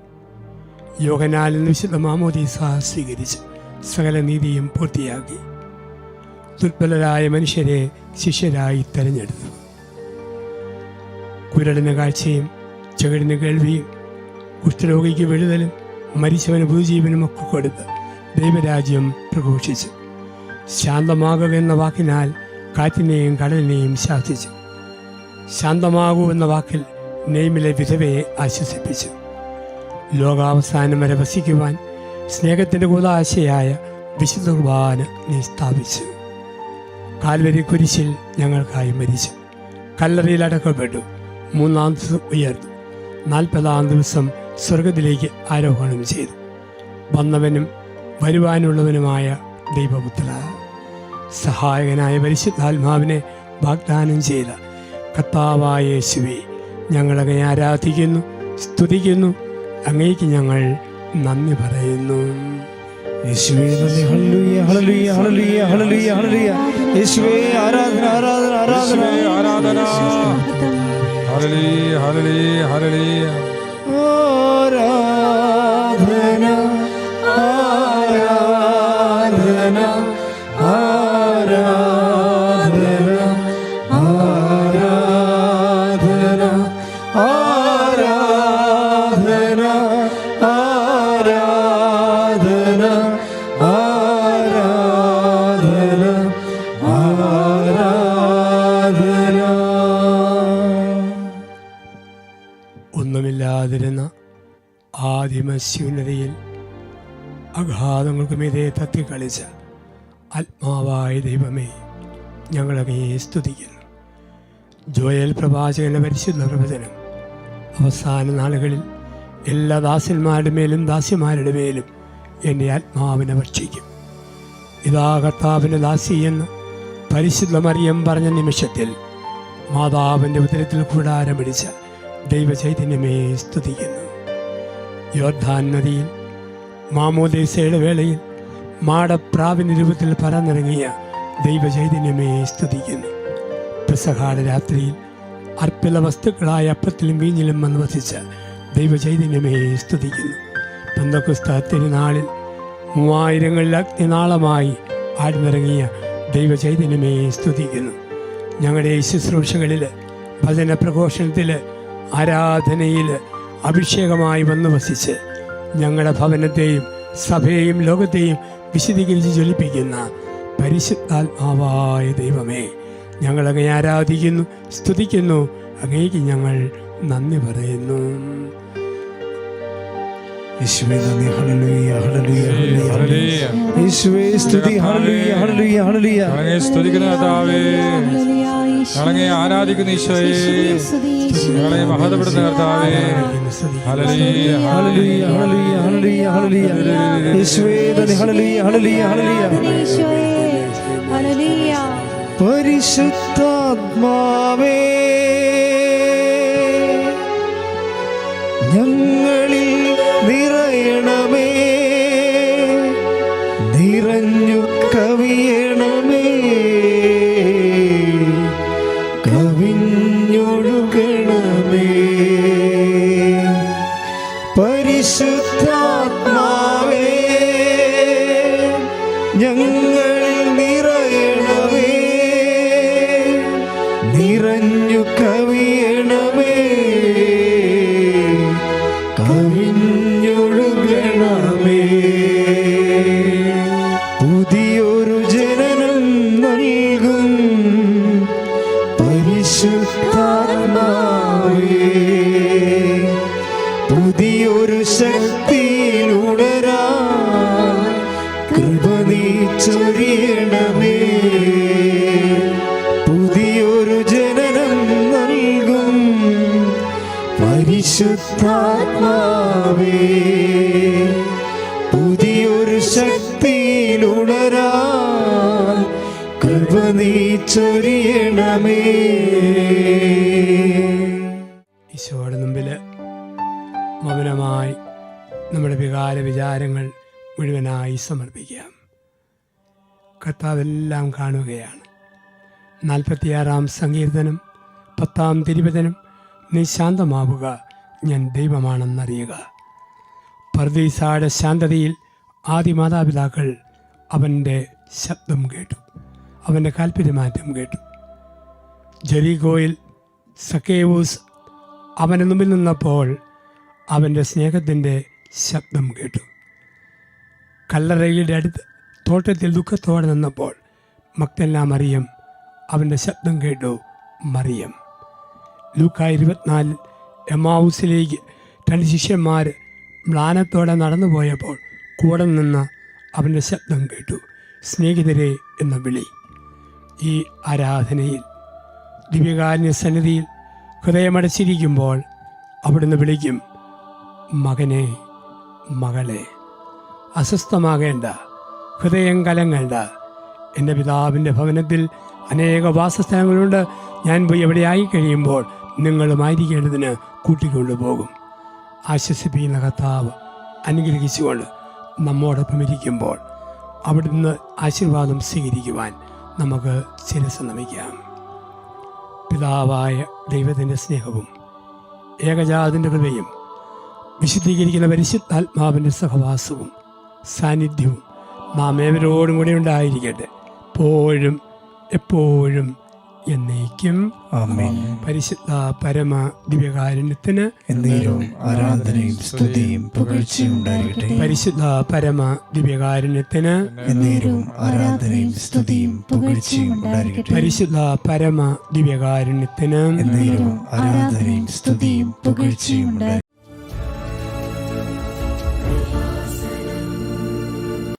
യോഹന്നാനിൽ വിശുദ്ധ മാമോദീസ സ്വീകരിച്ച് സകല നീതിയും പൂർത്തിയാക്കി ദുർബലരായ മനുഷ്യരെ ശിഷ്യരായി തെരഞ്ഞെടുത്തു. കുരുടന് കാഴ്ചയും ചെകിടിന് കേൾവിയും കുഷ്ഠരോഗിക്ക് വിടുതലും മരിച്ചവന് പുതുജീവനും ഒക്കെ കൊടുത്ത് ദൈവരാജ്യം പ്രഘോഷിച്ചു. ശാന്തമാകുക എന്ന വാക്കിനാൽ കാറ്റിനെയും കടലിനെയും ശാസിച്ചു. ശാന്തമാകൂ എന്ന വാക്കിൽ നെയ്മിലെ വിധവയെ ആശ്വസിപ്പിച്ചു. ലോകാവസാനം വരെ വസിക്കുവാൻ സ്നേഹത്തിൻ്റെ കൂതാശയായ വിശുദ്ധ കുർബാന നീ സ്ഥാപിച്ചു. കാൽവരി കുരിശിൽ ഞങ്ങൾക്കായി മരിച്ചു, കല്ലറയിൽ അടക്കപ്പെട്ടു, 3-ാം ദിവസം ഉയർന്നു, 40-ാം ദിവസം സ്വർഗത്തിലേക്ക് ആരോഹണം ചെയ്തു. വന്നവനും വരുവാനുള്ളവനുമായ ദൈവപുത്ര, സഹായകനായ പരിശുദ്ധാത്മാവിനെ വാഗ്ദാനം ചെയ്ത കർത്താവായ യേശുവേ, ഞങ്ങളങ്ങേ ആരാധിക്കുന്നു, സ്തുതിക്കുന്നു. അങ്ങേക്ക് ഞങ്ങൾ നന്ദി പറയുന്നു. യേശുവേ നന്ദി. Hallelujah hallelujah hallelujah hallelujah hallelujah. യേശുവേ ആരാധന ആരാധന ആരാധന ആരാധന. Hallelujah hallelujah hallelujah. ആരാധന ആരാധന ആരാധന ആരാധന ആരാധന ആരാധന ആരാധന ആരാധന. ഒന്നുമില്ലാതിരുന്ന ആദിമശൂന്യതയിൽ അഗാധങ്ങൾക്ക് മീതെ തത്തിക്കളിച്ച ആത്മാവായ ദൈവമേ, ഞങ്ങളങ്ങേ സ്തുതിക്കുന്നു. ജോയൽ പ്രവാചകന്റെ പരിശുദ്ധ പ്രവചനം അവസാന നാളുകളിൽ എല്ലാ ദാസന്മാരുടെ മേലും ദാസിമാരുടെ മേലും എൻ്റെ ആത്മാവിനെ ഭക്ഷിക്കും. ഇതാ കർത്താവിൻ്റെ ദാസി എന്ന് പരിശുദ്ധ മറിയം പറഞ്ഞ നിമിഷത്തിൽ മാതാവിൻ്റെ ഉദരത്തിൽ കൂടാരം പിടിച്ച ദൈവചൈതന്യമേ സ്തുതിക്കുന്നു. യോർദാൻ നദിയിൽ മാമോദീസയുടെ വേളയിൽ മാടപ്രാവിൻ്റെ രൂപത്തിൽ പറന്നിറങ്ങിയ ദൈവചൈതന്യമേ സ്തുതിക്കുന്നു. പെസഹാട രാത്രിയിൽ അർപ്പിത വസ്തുക്കളായ അപ്പത്തിലും വീഞ്ഞിലും വന്ന് വസിച്ച ദൈവചൈതന്യമേ സ്തുതിക്കുന്നു. പെന്തക്കോസ്ത് തിരുനാളിൽ 3000 അഗ്നിനാളമായി ആഴ്ന്നിറങ്ങിയ ദൈവചൈതന്യമേ സ്തുതിക്കുന്നു. ഞങ്ങളുടെ ഈ ശുശ്രൂഷകളിൽ, ഭജന പ്രഘോഷണത്തിൽ, ആരാധനയിൽ അഭിഷേകമായി വന്ന് വസിച്ച് ഞങ്ങളുടെ ഭവനത്തെയും സഭയെയും ലോകത്തെയും വിശദീകരിച്ച് ജ്വലിപ്പിക്കുന്ന പരിശുദ്ധാത്മാവായ ദൈവമേ, ഞങ്ങളങ്ങേ ആരാധിക്കുന്നു, സ്തുതിക്കുന്നു. അങ്ങേക്ക് ഞങ്ങൾ നന്ദി പറയുന്നു. യേശുവേ നന്ദി. Hallelujah hallelujah hallelujah. യേശുവേ സ്തുതി. Hallelujah hallelujah hallelujah. ഞങ്ങളെ സ്തുതിക്കുന്ന കർത്താവേ, ഞങ്ങളെ ആരാധിക്കുന്ന ഈശോയേ, ഞങ്ങളെ മഹത്വപ്പെടുന്ന കർത്താവേ. Hallelujah hallelujah hallelujah hallelujah hallelujah. യേശുവേ നന്ദി. Hallelujah hallelujah hallelujah. പരിശുദ്ധാത്മാവേ, ഞങ്ങളിൽ നിറയണമേ, നിറഞ്ഞു കവിയണമേ. പരിശുദ്ധാത്മാവേ ഞങ്ങളിൽ നിറയണമേ, നിറഞ്ഞു കവിയണമേ, കവിഞ്ഞൊഴുകണമേ. പുതിയൊരു ജനനം നൽകും പരിശുദ്ധാത്മാവേ, പുതിയൊരു ശക്തിയിലുണരാ കൃപ നീ ചൊരിയണമേ. പുതിയൊരു ജനനം നൽകും പരിശുദ്ധാത്മാവേ, പുതിയൊരു ശക്തിയിലുണരാ കൃപ നീ ചൊരിയണമേ. ഈശോയുടെ മുമ്പിൽ മൗനമായി നമ്മുടെ വികാര വിചാരങ്ങൾ മുഴുവനായി സമർപ്പിക്കാം. കർത്താവെല്ലാം കാണുകയാണ്. 46-ാം സങ്കീർത്തനം 10-ാം തിരുവചനം, നീ ശാന്തമാവുക, ഞാൻ ദൈവമാണെന്നറിയുക. പർദീസായുടെ ശാന്തതയിൽ ആദി മാതാപിതാക്കൾ അവൻ്റെ ശബ്ദം കേട്ടു, അവൻ്റെ കാൽപര്യമാറ്റം കേട്ടു. ജെറിക്കോയിൽ സക്കേവൂസ് അവൻ്റെ മുമ്പിൽ നിന്നപ്പോൾ അവൻ്റെ സ്നേഹത്തിൻ്റെ ശബ്ദം കേട്ടു. കല്ലറയുടെ അടുത്ത് തോട്ടത്തിൽ ദുഃഖത്തോടെ നിന്നപ്പോൾ മഗ്ദലന മറിയം അവൻ്റെ ശബ്ദം കേട്ടു. മറിയം. ലൂക്കാ 24 എമ്മാവൂസിലേക്ക് 2 ശിഷ്യന്മാർ മ്ലാനത്തോടെ നടന്നു പോയപ്പോൾ കൂടെ നിന്ന് അവൻ്റെ ശബ്ദം കേട്ടു, സ്നേഹിതരെ എന്ന വിളി. ഈ ആരാധനയിൽ ദിവ്യകാരുണ്യ സന്നിധിയിൽ ഹൃദയമടച്ചിരിക്കുമ്പോൾ അവിടുന്ന് വിളിക്കും, മകനെ, മകളെ, അസ്വസ്ഥമാകേണ്ട, ഹൃദയം കലങ്ങേണ്ട. എൻ്റെ പിതാവിൻ്റെ ഭവനത്തിൽ അനേക വാസസ്ഥലങ്ങളുണ്ട്. ഞാൻ പോയി എവിടെയായി കഴിയുമ്പോൾ നിങ്ങളുമായിരിക്കേണ്ടതിന് കൂട്ടിക്കൊണ്ടുപോകും. ആശ്വസിപ്പിക്കുന്ന കർത്താവ് അനുഗ്രഹിച്ചുകൊണ്ട് നമ്മോടൊപ്പം ഇരിക്കുമ്പോൾ അവിടുന്ന് ആശീർവാദം സ്വീകരിക്കുവാൻ നമുക്ക് ശിരസ്സ് നമിക്കാം. പിതാവായ ദൈവത്തിൻ്റെ സ്നേഹവും ഏകജാതൻ്റെ കൃപയും വിശുദ്ധീകരിക്കുന്ന പരിശുദ്ധാത്മാവിൻ്റെ സഹവാസവും സാന്നിധ്യവും നാം ഏവരോടും കൂടി ഉണ്ടായിരിക്കട്ടെ, എപ്പോഴും എപ്പോഴും എന്നേക്കും. ആമേൻ. പരിശുദ്ധ പരമ ദിവ്യകാരുണ്യത്തിന് എന്നേരവും ആരാധനയും സ്തുതിയും പുകഴ്ചയും ഉണ്ടാകട്ടെ. പരിശുദ്ധ പരമ ദിവ്യകാരുണ്യത്തിന് എന്നേരവും ആരാധനയും സ്തുതിയും പുകഴ്ചയും ഉണ്ടാകട്ടെ. പരിശുദ്ധ പരമ ദിവ്യകാരുണ്യത്തിന് എന്നേരവും ആരാധനയും സ്തുതിയും പുകഴ്ചയും ഉണ്ടാകട്ടെ.